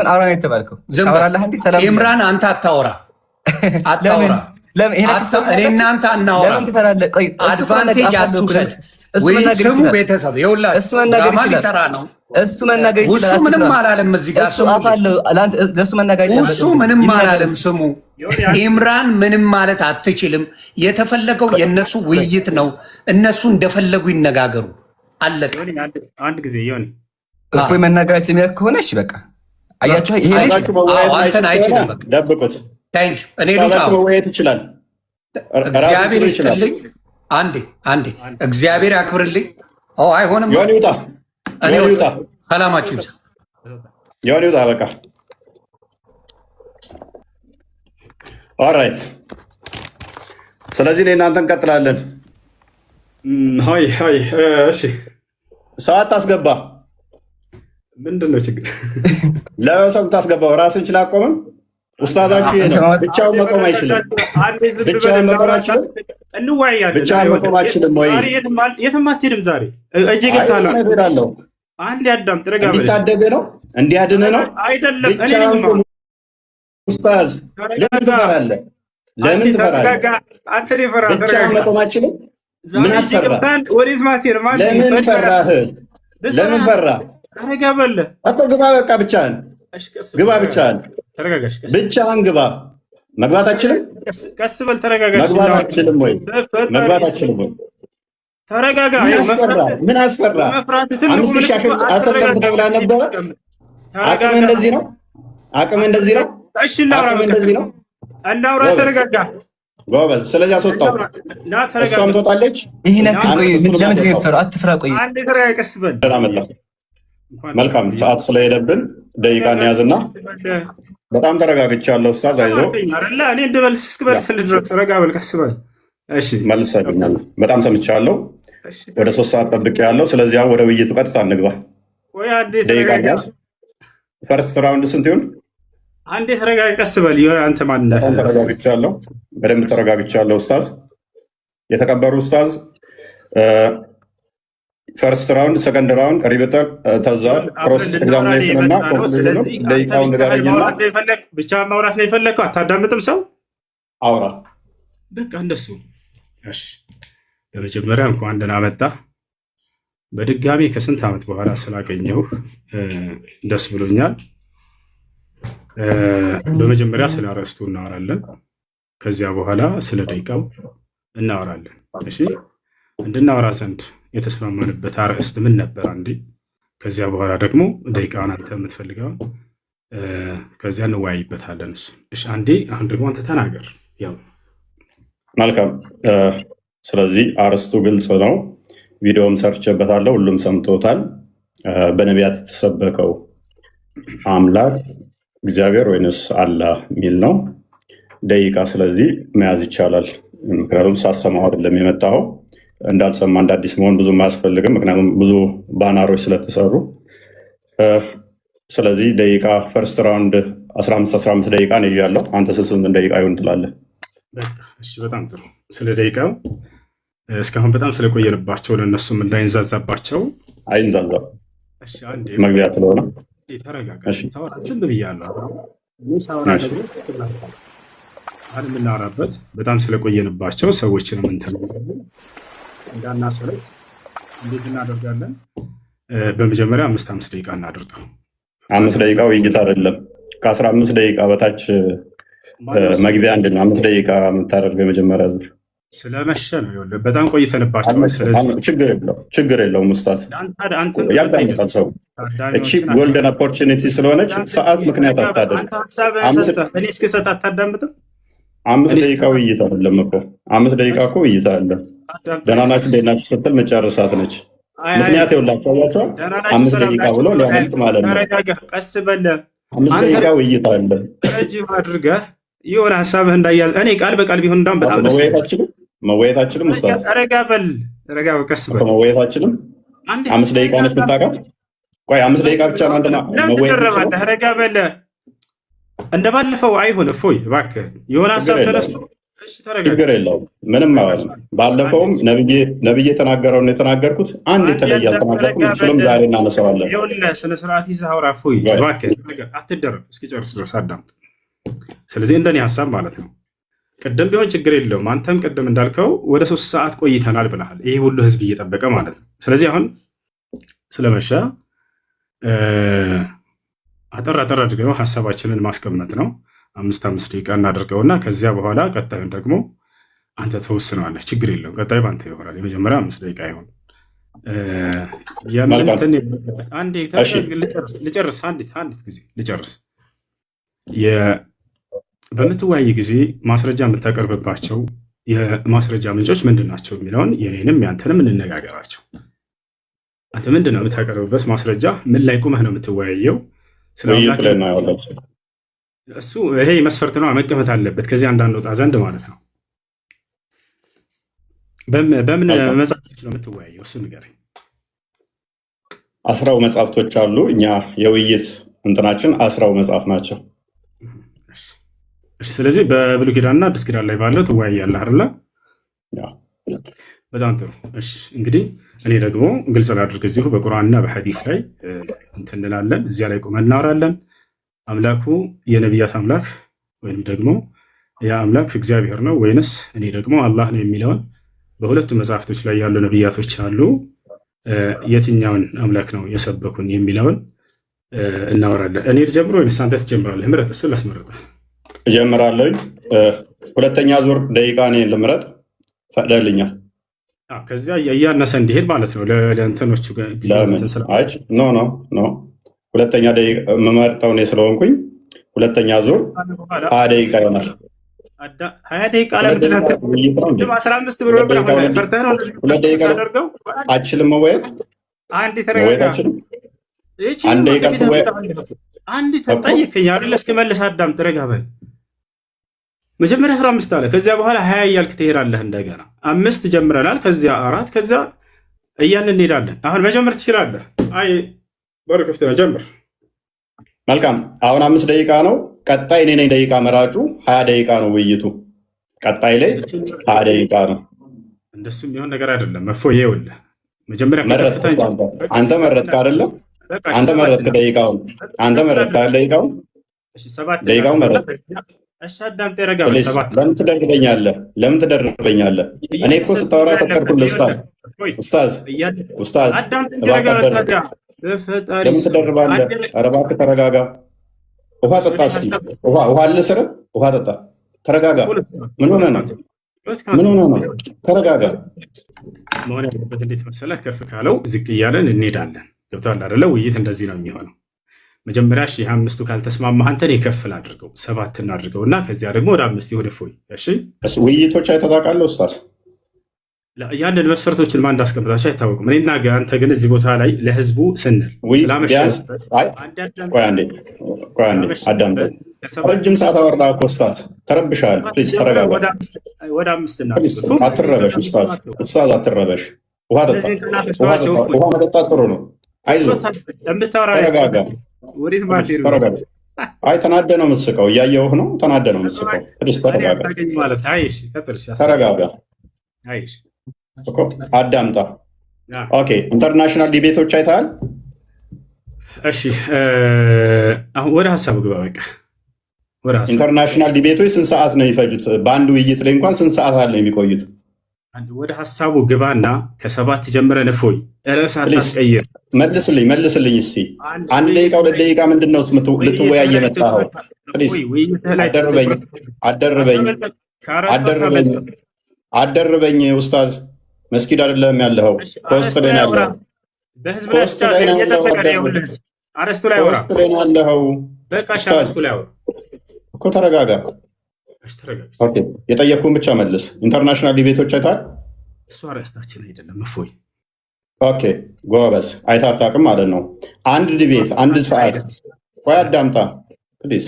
አውራ ነው የተባልከው። ታወራለህ እንዴ? ሰላም ኢምራን አንተ አታወራ። ለምን እኔ እናንተ አናወራ። ለምን ትፈራለህ? ቆይ አድቫንቴጅ አትውሰድ። ስሙ ቤተሰብ ይኸውላችሁ፣ ድራማ ሊሰራ ነው። እሱ መናገር ይችላል። እሱ ምንም አላለም። እዚህ ጋር ስሙ፣ ለሱ መናገር ይችላል። እሱ ምንም አላለም። ስሙ፣ ኢምራን ምንም ማለት አትችልም። የተፈለገው የእነሱ ውይይት ነው። እነሱ እንደፈለጉ ይነጋገሩ። አለቀ። አንድ ጊዜ ይሁን እፎይ መናገራችን የሚያውቅ ከሆነ እሺ በቃ አያችሁ። ይሄ ልጅ አንተን አይችልም። ደብቁት። ታንክ እኔ ልውጣው። መወያየት ይችላል። እግዚአብሔር ይስጥልኝ። አንዴ እግዚአብሔር ያክብርልኝ። አይሆንም። ዮኒ ውጣ። እኔ ውጣ። ሰላማችሁ ይብዛ። ዮኒ ውጣ። በቃ ኦልራይት። ስለዚህ ለእናንተ እንቀጥላለን። ሃይ እሺ፣ ሰዓት ታስገባ። ምንድን ነው ችግር? ለሰው ታስገባው። ራስን ችላ አቆምም። ኡስታዛችሁ ይሄ ነው። ብቻውን መቆም አይችልም። ብቻውን መቆም አይችልም። እንወያያለን። ብቻውን መቆም አይችልም ወይ? የትም አትሄድም። ዛሬ እጄ ገብታለሁ። እሄዳለሁ። አንድ ያዳም ጥረጋ በለሽ። እንዲታደገ ነው እንዲያድን ነው አይደለም። እኔ ብቻውን ኡስታዝ ለምን ትፈራለህ? ለምን ትፈራለህ? አንተ ለፈራ ብቻውን መቆም አይችልም። ምን አስፈራ? ወዴት ማቴር ማለት ለምን ፈራህ? ለምን ፈራ? ተረጋ በለ አቶ ግባ። በቃ ብቻህን ግባ። ብቻህን ብቻህን ግባ። መግባት አችልም። ቀስ በል ተረጋጋ። መግባት አችልም ወይ? መግባት አችልም ወይ? ተረጋጋ። ምን አስፈራ? 5000 አሰልጠን ተብላ ነበረ። አቅም እንደዚህ ነው። አቅም እንደዚህ ነው። እሺ እናውራ። እንደዚህ ነው እናውራ። ተረጋጋ ጎበዝ። ስለዚህ አስወጣው። እሷም ትወጣለች። ይሄን ያክል ቆይ። ለምን ትፈራ? አትፍራ። ቆይ አንዴ ተረጋጋ። ቀስ በል። መልካም ሰዓት ስለሄደብን ደቂቃ እንያዝና በጣም ተረጋግቻለሁ። ኡስታዝ አይዞህ። እኔ እንደመልስ እስክመልስልህ ድረስ ተረጋ በል። ቀስ በል። እሺ መልሰልኛል። በጣም ሰምቻለሁ። ወደ 3 ሰዓት ጠብቄያለሁ። ስለዚህ አሁን ወደ ውይይቱ ቀጥታ እንግባ። ደቂቃ እንያዝ። ፈርስት ራውንድ ስንት ይሁን? አንዴ ተረጋጋ። ቀስ በል። አንተ ማን ነህ? ተረጋግቻለሁ። በደንብ ተረጋግቻለሁ። ኡስታዝ የተከበሩ ኡስታዝ ፈርስት ራውንድ፣ ሰከንድ ራውንድ ሪበተር ተዛር ክሮስ ኤግዛሚኔሽን እና ኮንክሉዥን ደቂቃውን ንገረኝና ብቻ ማውራት ነው የፈለግከው። አታዳምጥም ሰው አውራ። በቃ እንደሱ። እሺ በመጀመሪያ እንኳን ደህና መጣህ። በድጋሚ ከስንት ዓመት በኋላ ስላገኘሁ ደስ ብሎኛል። በመጀመሪያ ስለ አርዕስቱ እናወራለን። ከዚያ በኋላ ስለ ደቂቃው እናወራለን። እሺ እንድናወራ ዘንድ የተስማማንበት አርዕስት ምን ነበር? አንዴ ከዚያ በኋላ ደግሞ ደቂቃውን አንተ የምትፈልገውን ከዚያ እንወያይበታለን። እሱ እሺ፣ አንዴ አሁን ደግሞ አንተ ተናገር። ያው መልካም። ስለዚህ አርዕስቱ ግልጽ ነው። ቪዲዮም ሰርቼበታለሁ፣ ሁሉም ሰምቶታል። በነቢያት የተሰበከው አምላክ እግዚአብሔር ወይንስ አላህ የሚል ነው። ደቂቃ ስለዚህ መያዝ ይቻላል። ምክንያቱም ሳሰማው አይደለም የመጣው እንዳልሰማ እንደ አዲስ መሆን ብዙም አያስፈልግም። ምክንያቱም ብዙ ባናሮች ስለተሰሩ። ስለዚህ ደቂቃ ፈርስት ራውንድ 15 ደቂቃ ነው ይዣለሁ። አንተ 8 ደቂቃ ይሆን ትላለህ? እሺ በጣም ጥሩ። ስለ ደቂቃው እስካሁን በጣም ስለቆየንባቸው ለእነሱም እንዳይንዛዛባቸው። አይንዛዛም፣ መግቢያ ስለሆነ ተረጋጋ። ዝም ብያለሁ። አሁን የምናወራበት በጣም ስለቆየንባቸው ሰዎችን ምንትን እንዳናሰለች እንዴት እናደርጋለን? በመጀመሪያ 5 ደቂቃ እናደርገው። 5 ደቂቃ ውይይት አይደለም። ከ15 ደቂቃ በታች መግቢያ አንድ ነው። 5 ደቂቃ የምታደርገው የመጀመሪያ ዙር ስለመሸ ነው። ይኸውልህ በጣም ቆይተንባቸው። ስለዚህ ችግር የለውም ኡስታዝ፣ ያዳምጣል ሰው። እቺ ጎልደን ኦፖርቹኒቲ ስለሆነች ሰዓት ምክንያት አታደርግ። እኔ እስክሰጥ አታዳምጥም? 5 ደቂቃ ውይይት አይደለም እኮ 5 ደቂቃ እኮ ውይይት አለ። ደህና ናችሁ እንዴት ናችሁ ስትል መጨረሳት ነች። ምክንያት ይኸውላችሁ አያችኋል። 5 ደቂቃ ብሎ ሊያመልጥ ማለት ነው። ቀስ በለ 5 ደቂቃ ውይይት አለ። ረጅም አድርገህ የሆነ ሀሳብህ እንዳያዝ እኔ ቃል በቃል ቢሆን እንዳውም በጣም መወያየታችንም ኡስታዝ ረጋ በል ቀስ በል መወያየታችንም 5 ደቂቃ ነች ብታውቃት። ቆይ 5 ደቂቃ ብቻ ነው አንተና መወያየት። ረጋ በል እንደባለፈው አይሆን። እፎይ እባክህ የሆነ ሀሳብ ተነስቶ ችግር የለውም ምንም ማለት ነው። ባለፈውም ነብዬ የተናገረውን የተናገርኩት አንድ የተለየ አልተናገርኩም። እሱንም ዛሬ እናነሳዋለን። ስነ ስርዓት ይዘህ አውራ። እፎይ አትደረግ፣ እስኪጨርስ ድረስ አዳምጥ። ስለዚህ እንደኔ ሀሳብ ማለት ነው ቅድም ቢሆን ችግር የለውም። አንተም ቅድም እንዳልከው ወደ 3 ሰዓት ቆይተናል ብለሃል። ይሄ ሁሉ ህዝብ እየጠበቀ ማለት ነው። ስለዚህ አሁን ስለመሸ አጠር አድርገው ሀሳባችንን ማስቀመጥ ነው። 5 ደቂቃ እናደርገውና ከዚያ በኋላ ቀጣዩን ደግሞ አንተ ተወስነዋለህ። ችግር የለውም። ቀጣዩ በአንተ ይሆናል። የመጀመሪያ 5 ደቂቃ ይሆን ልጨርስ። አንዲት ጊዜ ልጨርስ። በምትወያይ ጊዜ ማስረጃ የምታቀርብባቸው የማስረጃ ምንጮች ምንድን ናቸው የሚለውን የኔንም ያንተንም እንነጋገራቸው። አንተ ምንድን ነው የምታቀርብበት ማስረጃ? ምን ላይ ቁመህ ነው የምትወያየው? እሱ ይሄ መስፈርት ነው፣ መቀመጥ አለበት። ከዚህ እንዳንወጣ ዘንድ ማለት ነው። በምን መጽሐፍቶች ነው የምትወያየው? እሱ ንገረኝ። 10 መጽሐፍቶች አሉ። እኛ የውይይት እንትናችን 10 መጽሐፍ ናቸው። ስለዚህ በብሉይ ኪዳንና አዲስ ኪዳን ላይ ባለው ትወያያለህ አይደለ? በጣም ጥሩ። እሺ እንግዲህ እኔ ደግሞ ግልጽ ላድርግ፣ እዚሁ በቁርአንና በሐዲስ ላይ እንትን እንላለን። እዚያ ላይ ቁመን እናወራለን። አምላኩ የነቢያት አምላክ ወይም ደግሞ ያ አምላክ እግዚአብሔር ነው ወይንስ እኔ ደግሞ አላህ ነው የሚለውን በሁለቱ መጽሐፍቶች ላይ ያሉ ነቢያቶች አሉ። የትኛውን አምላክ ነው የሰበኩን የሚለውን እናወራለን። እኔ ልጀምር ወይንስ አንተ ትጀምራለህ? ምረጥ። እሱን ላስመረጠ እጀምራለሁ። 2ኛ ዙር ደቂቃ እኔ ልምረጥ፣ ፈቅደልኛል። ከዚያ እያነሰ እንዲሄድ ማለት ነው። ለእንትኖቹ ኖ 2ኛ ደቂቃ የምመርጠው እኔ ስለሆንኩኝ 2ኛ ዙር 20 ደቂቃ ይሆናል። 20 ደቂቃ ለምንድን 15 ብሎ ፈርተህ ነው? 2 ደቂቃ አችልም መወየት። አንድ ተረጋጋ። አንድ ተጠይቀኝ አይደል? እስክመልስ አዳም ረጋ በል። መጀመሪያ 15 አለ፣ ከዚያ በኋላ 20 እያልክ ትሄዳለህ። እንደገና 5 ጀምረናል፣ ከዚያ 4፣ ከዚያ እያልን እንሄዳለን። አሁን መጀመር ትችላለህ። አይ በር ክፍት ነው፣ ጀምር። መልካም። አሁን 5 ደቂቃ ነው። ቀጣይ እኔ ነኝ ደቂቃ መራጩ። 20 ደቂቃ ነው ውይይቱ። ቀጣይ ላይ 20 ደቂቃ ነው። እንደሱ የሚሆን ነገር አይደለም። እፎይ ይኸውልህ፣ መጀመሪያ አንተ መረጥክ አይደለም? አንተ መረጥክ ደቂቃውን። አንተ መረጥክ ደቂቃውን። ደቂቃውን መረጥክ። ለምን ትደርበኛለህ? ለምን ትደርበኛለህ? እኔ እኮ ስታወራ ፈቀድኩልህ። ኡስታዝ ለምን ትደርባለህ? ኧረ እባክህ ተረጋጋ። ውሃ ጠጣ እስኪ። ውሃ ልስርህ? ውሃ ጠጣ። ተረጋጋ። ምን ሆነህ ነው? ተረጋጋ። መሆን ያለበት እንዴት መሰለህ? ከፍ ካለው ዝቅ እያለን እንሄዳለን። ገብቶሃል አይደለ? ውይይት እንደዚህ ነው የሚሆነው። መጀመሪያ 5ቱ ካልተስማማህ አንተን የከፍል አድርገው 7 እናድርገው እና ከዚያ ደግሞ ወደ 5 ይሁን። እፎይ እሺ። ውይይቶች አይተጣቃለሁ ኡስታዝ። ያንን መስፈርቶችን ማን እንዳስቀምጣቸው አይታወቅም። እኔና አንተ ግን እዚህ ቦታ ላይ ለህዝቡ ስንል አዳምጠኝ። ረጅም ሰዓት አወራ እኮ ኡስታዝ። ተረብሻል። ፕሊዝ ተረጋጋ። ወደ 5 እናድርገው። አትረበሽ ኡስታዝ። አትረበሽ። ውሃ ጠጣ። ውሃ መጠጣት ጥሩ ነው። አይዞህ ተረጋጋ። አይ ተናደ ነው የምትስቀው። እያየሁህ ነው። ተናደ ነው የምትስቀው። ተረጋጋ። አዳምጣ። ኦኬ ኢንተርናሽናል ዲቤቶች አይተሃል? እሺ አሁን ወደ ሀሳቡ ግባ። በቃ ኢንተርናሽናል ዲቤቶች ስንት ሰዓት ነው የሚፈጁት? በአንድ ውይይት ላይ እንኳን ስንት ሰዓት አለ የሚቆዩት? ወደ ሀሳቡ ግባና ከ7 ጀምረን እፎይ ርዕስ አታስቀይር። መልስልኝ እስኪ 1 ደቂቃ 2 ደቂቃ ምንድን ነው ልትወያይ የመጣኸው? አደርበኝ ኡስታዝ። መስጊድ አይደለም ያለኸው፣ ፖስት ላይ ነው ያለኸው። ፖስት ላይ ነው ያለኸው እኮ። ተረጋጋ። የጠየቅኩህን ብቻ መልስ። ኢንተርናሽናል ዲቤቶች አይተሃል? እሱ አርዕስታችን አይደለም እፎይ። ኦኬ ጎበዝ። አይተህ አታውቅም ማለት ነው። አንድ ዲቤት 1 ሰዓት። ቆይ አዳምጣ ፕሊዝ።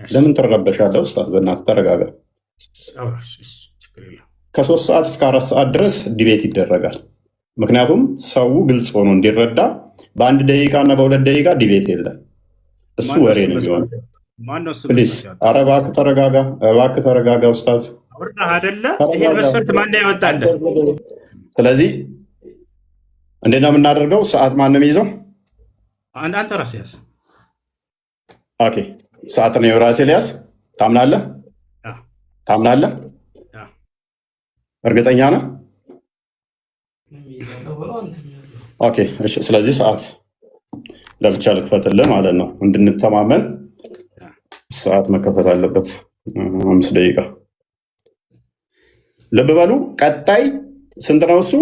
ለምን ትረበሻለህ ኡስታዝ? በእናትህ ተረጋጋ። ከ3 ሰዓት እስከ 4 ሰዓት ድረስ ዲቤት ይደረጋል። ምክንያቱም ሰው ግልጽ ሆኖ እንዲረዳ በ1 ደቂቃ እና በ2 ደቂቃ ዲቤት የለም። እሱ ወሬ ነው የሚሆነው። ፕሊዝ ኧረ እባክህ ተረጋጋ ኡስታዝ። አይደለ? ይሄን መስፈርት ማን ያወጣለ? ስለዚህ እንዴት ነው የምናደርገው? ሰዓት ማን ነው የሚይዘው? አንተ ራስህ ያዝ። ኦኬ፣ ሰዓት ነው ራሴ ሊያዝ። ታምናለህ? ታምናለህ? እርግጠኛ ነህ? ኦኬ፣ እሺ። ስለዚህ ሰዓት ለብቻ ልክፈትልህ ማለት ነው። እንድንተማመን ሰዓት መከፈት አለበት። 5 ደቂቃ። ልብ በሉ። ቀጣይ ስንት ነው እሱ?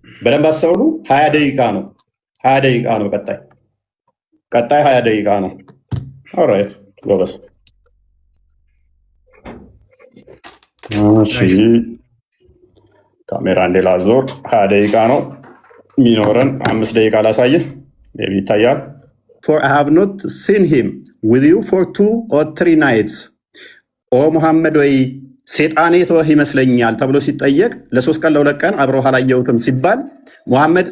በደንብ አስተውሉ። 20 ደቂቃ ነው። 20 ደቂቃ ነው። ቀጣይ 20 ደቂቃ ነው። ኦልራይት ጎበስ። እሺ ካሜራ እንዴ ላዞር። 20 ደቂቃ ነው የሚኖረን። 5 ደቂቃ ላሳየህ። ሜይ ቢ ይታያል። For I have not seen him with you for 2 or 3 nights. ኦ ሙሐመድ ወይ ሴጣኔ ተወህ ይመስለኛል ተብሎ ሲጠየቅ ለ3 ቀን ለ2 ቀን አብረው አላየሁትም ሲባል ሙሐመድ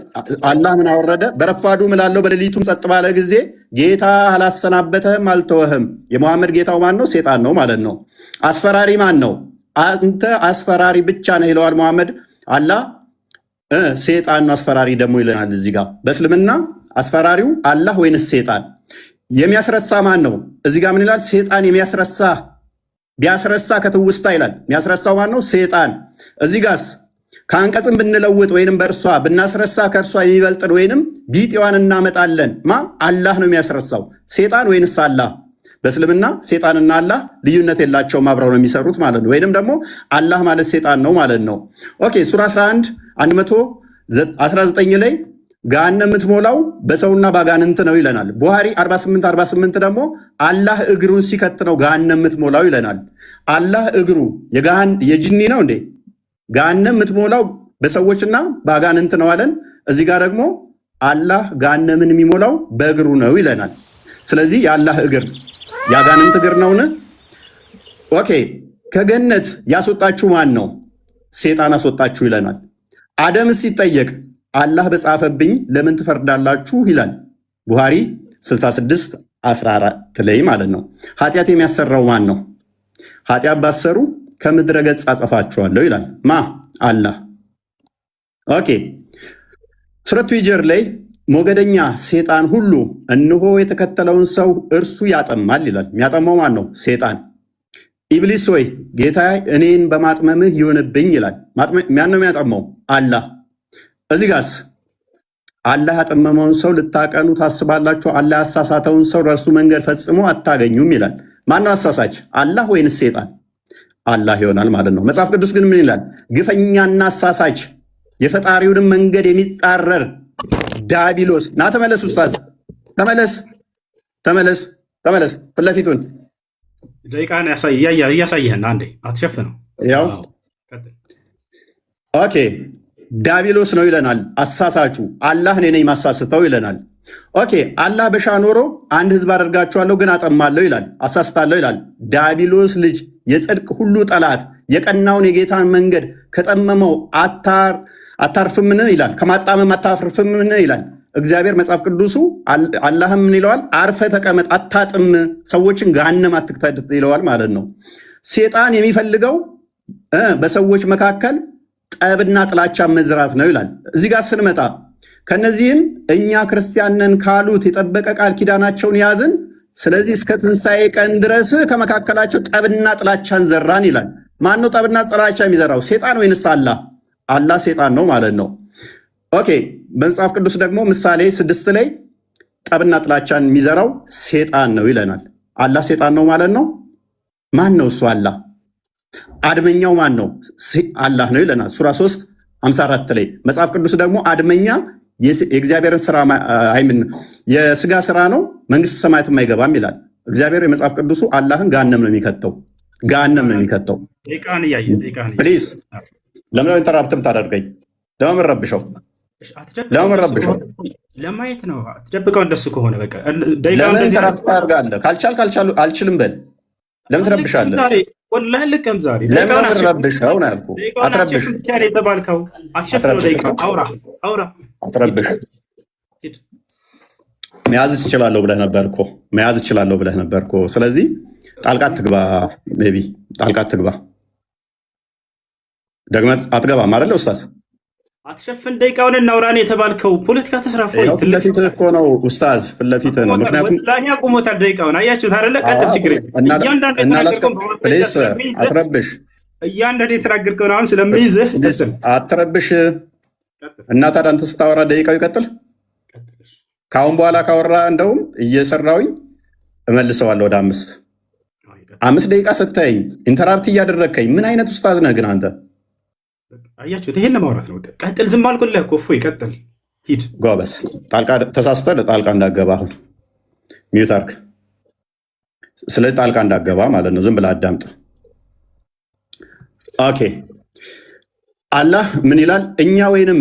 አላህ ምን አወረደ? በረፋዱ ምላለው በሌሊቱም ጸጥ ባለ ጊዜ ጌታ አላሰናበተህም አልተወህም። የሙሐመድ ጌታው ማን ነው? ሴጣን ነው ማለት ነው። አስፈራሪ ማን ነው? አንተ አስፈራሪ ብቻ ነህ ይለዋል ሙሐመድ። አላህ ሴጣን ነው አስፈራሪ ደግሞ ይለናል። እዚህ ጋር በእስልምና አስፈራሪው አላህ ወይንስ ሴጣን? የሚያስረሳ ማን ነው? እዚህ ጋር ምን ይላል? ሴጣን የሚያስረሳ ቢያስረሳ ከትውስታ ይላል። የሚያስረሳው ማን ነው? ሴጣን። እዚህ ጋርስ ከአንቀጽም ብንለውጥ ወይንም በእርሷ ብናስረሳ ከእርሷ የሚበልጥን ወይንም ቢጤዋን እናመጣለን። አላህ ነው የሚያስረሳው። ሴጣን ወይንስ አላህ? በእስልምና ሴጣንና አላህ ልዩነት የላቸውም፣ አብረው ነው የሚሰሩት ማለት ነው። ወይንም ደግሞ አላህ ማለት ሴጣን ነው ማለት ነው። ኦኬ ሱራ 11 119 ላይ ገሃነም የምትሞላው በሰውና ባጋንንት ነው ይለናል። ቡሃሪ 48 ደግሞ አላህ እግሩን ሲከት ነው ገሃነም የምትሞላው ይለናል። አላህ እግሩ የጅኒ ነው እንዴ? ገሃነም የምትሞላው በሰዎችና ባጋንንት ነው አለን። እዚህ ጋር ደግሞ አላህ ገሃነምን የሚሞላው በእግሩ ነው ይለናል። ስለዚህ የአላህ እግር የአጋንንት እግር ነውን? ኦኬ ከገነት ያስወጣችሁ ማን ነው? ሴጣን አስወጣችሁ ይለናል። አደምስ ሲጠየቅ አላህ በጻፈብኝ ለምን ትፈርዳላችሁ ይላል። ቡሃሪ 66:14 ላይ ማለት ነው። ኃጢአት የሚያሰራው ማን ነው? ኃጢአት ባሰሩ ከምድረ ገጽ አጠፋችኋለሁ ይላል። አላህ። ኦኬ ሱረቱ ሂጅር ላይ ሞገደኛ ሴጣን ሁሉ እነሆ የተከተለውን ሰው እርሱ ያጠማል ይላል። የሚያጠማው ማን ነው? ሴጣን። ኢብሊስ ሆይ ጌታ እኔን በማጥመምህ ይሆንብኝ ይላል። ማን ነው የሚያጠማው? አላህ። እዚህ ጋርስ አላህ ያጠመመውን ሰው ልታቀኑ ታስባላችሁ፣ አላህ ያሳሳተውን ሰው ለእርሱ መንገድ ፈጽሞ አታገኙም ይላል። ማነው አሳሳች? አላህ ወይንስ ሴጣን? አላህ ይሆናል ማለት ነው። መጽሐፍ ቅዱስ ግን ምን ይላል? ግፈኛና አሳሳች የፈጣሪውንም መንገድ የሚጻረር ዲያብሎስ። ና ተመለስ፣ ኡስታዝ ተመለስ። ፊት ለፊቱን ደቂቃን እያሳየህን አንዴ አትሸፍነው። ያው ኦኬ ዲያብሎስ ነው ይለናል። አሳሳቹ አላህ እኔ ነኝ ማሳስተው ይለናል። ኦኬ አላህ በሻ ኖሮ አንድ ህዝብ አደርጋቸዋለሁ ግን አጠማለሁ ይላል፣ አሳስታለሁ ይላል። ዲያብሎስ ልጅ የጽድቅ ሁሉ ጠላት የቀናውን የጌታን መንገድ ከጠመመው አታርፍምን ይላል፣ ከማጣመም አታርፍምን ይላል እግዚአብሔር። መጽሐፍ ቅዱሱ አላህም ምን ይለዋል? አርፈ ተቀመጥ፣ አታጥም፣ ሰዎችን ገሃነም አትክተት ይለዋል ማለት ነው። ሴጣን የሚፈልገው በሰዎች መካከል ጠብና ጥላቻ መዝራት ነው ይላል። እዚህ ጋር ስንመጣ ከነዚህም እኛ ክርስቲያንን ካሉት የጠበቀ ቃል ኪዳናቸውን ያዝን፣ ስለዚህ እስከ ትንሣኤ ቀን ድረስ ከመካከላቸው ጠብና ጥላቻን ዘራን ይላል። ማን ነው ጠብና ጥላቻ የሚዘራው? ሴጣን ወይንስ አላህ? አላህ ሴጣን ነው ማለት ነው። ኦኬ በመጽሐፍ ቅዱስ ደግሞ ምሳሌ 6 ላይ ጠብና ጥላቻን የሚዘራው ሴጣን ነው ይለናል። አላህ ሴጣን ነው ማለት ነው። ማን ነው እሱ? አላህ። አድመኛው ማን ነው? አላህ ነው ይለናል። ሱራ 3:54 ላይ መጽሐፍ ቅዱስ ደግሞ አድመኛ የእግዚአብሔርን ስራ አይምን የስጋ ስራ ነው መንግስት ሰማያትም አይገባም ይላል እግዚአብሔር። የመጽሐፍ ቅዱሱ አላህን ገሃነም ነው የሚከተው፣ ገሃነም ነው የሚከተው። ፕሊዝ ለምን ኢንተራፕትም ታደርገኝ? ለምን ረብሸው? ለማየት ነው። አትደብቀው። እንደሱ ከሆነ በቃ ለምን ኢንተራፕት ታደርጋለህ? ካልቻል አልችልም በል። ለምን ትረብሻለህ? ወላሂ ልቀም ዛሬ ለምን ረብሸው ነው ያልኩህ። አትረብሽ። መያዝ እችላለሁ ብለህ ነበር እኮ። ስለዚህ ጣልቃ ትግባ፣ ሜይ ቢ ጣልቃ ትግባ። ደግመህ አትገባም አይደለ ኡስታዝ? አትሸፍን፣ ደቂቃውን እናውራን የተባልከው ፖለቲካ ተስራፎ ፊት ለፊትህ እኮ ነው ኡስታዝ፣ ፊት ለፊትህ ነው። ምክንያቱም ወላሂ አቁሞታል ደቂቃውን። አያችሁት አይደለ? ቀጥል፣ ችግር አትረብሽ። እያንዳንዱ የተናገርከውን አሁን ስለሚይዝህ አትረብሽ። እና ታዲያ አንተ ስታወራ ደቂቃው ይቀጥል። ከአሁን በኋላ ካወራ እንደውም እየሰራውኝ እመልሰዋለሁ ወደ 5 ደቂቃ ስታየኝ ኢንተራፕት እያደረግከኝ ምን አይነት ኡስታዝ ነህ ግን አንተ? አያችሁት? ይሄን ለማውራት ነው። ቀጥል፣ ዝም አልኩልህ እኮ እፎይ፣ ቀጥል፣ ሂድ። ጎበዝ። ተሳስተህ ጣልቃ እንዳገባ አሁን ሚዩት አድርግ። ስለዚህ ጣልቃ እንዳገባ ማለት ነው። ዝም ብለህ አዳምጥ። ኦኬ። አላህ ምን ይላል? እኛ ወይንም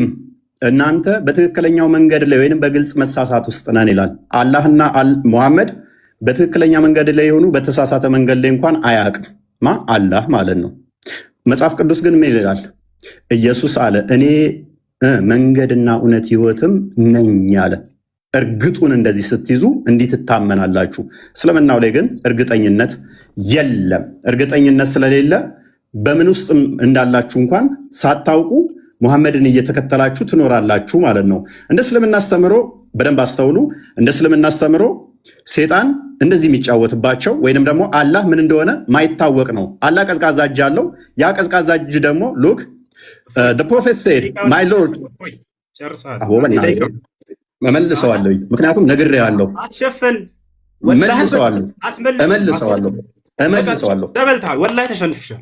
እናንተ በትክክለኛው መንገድ ላይ ወይንም በግልጽ መሳሳት ውስጥ ነን ይላል። አላህና ሙሐመድ በትክክለኛ መንገድ ላይ የሆኑ በተሳሳተ መንገድ ላይ እንኳን አያውቅም። አላህ ማለት ነው። መጽሐፍ ቅዱስ ግን ምን ይላል? ኢየሱስ አለ እኔ መንገድና እውነት ሕይወትም ነኝ አለ። እርግጡን እንደዚህ ስትይዙ እንዲህ ትታመናላችሁ። እስልምናው ላይ ግን እርግጠኝነት የለም። እርግጠኝነት ስለሌለ በምን ውስጥ እንዳላችሁ እንኳን ሳታውቁ ሙሐመድን እየተከተላችሁ ትኖራላችሁ ማለት ነው። እንደ እስልምና አስተምሮ በደንብ አስተውሉ። እንደ እስልምና አስተምሮ ሴጣን እንደዚህ የሚጫወትባቸው ወይንም ደግሞ አላህ ምን እንደሆነ ማይታወቅ ነው። አላህ ቀዝቃዛ እጅ አለው። ያ ቀዝቃዛ እጅ ደግሞ ሉክ the prophet said my lord እመልሰዋለሁ፣ ምክንያቱም ነግሬሃለሁ። እመልሰዋለሁ። ወላሂ ተሸንፍሻል።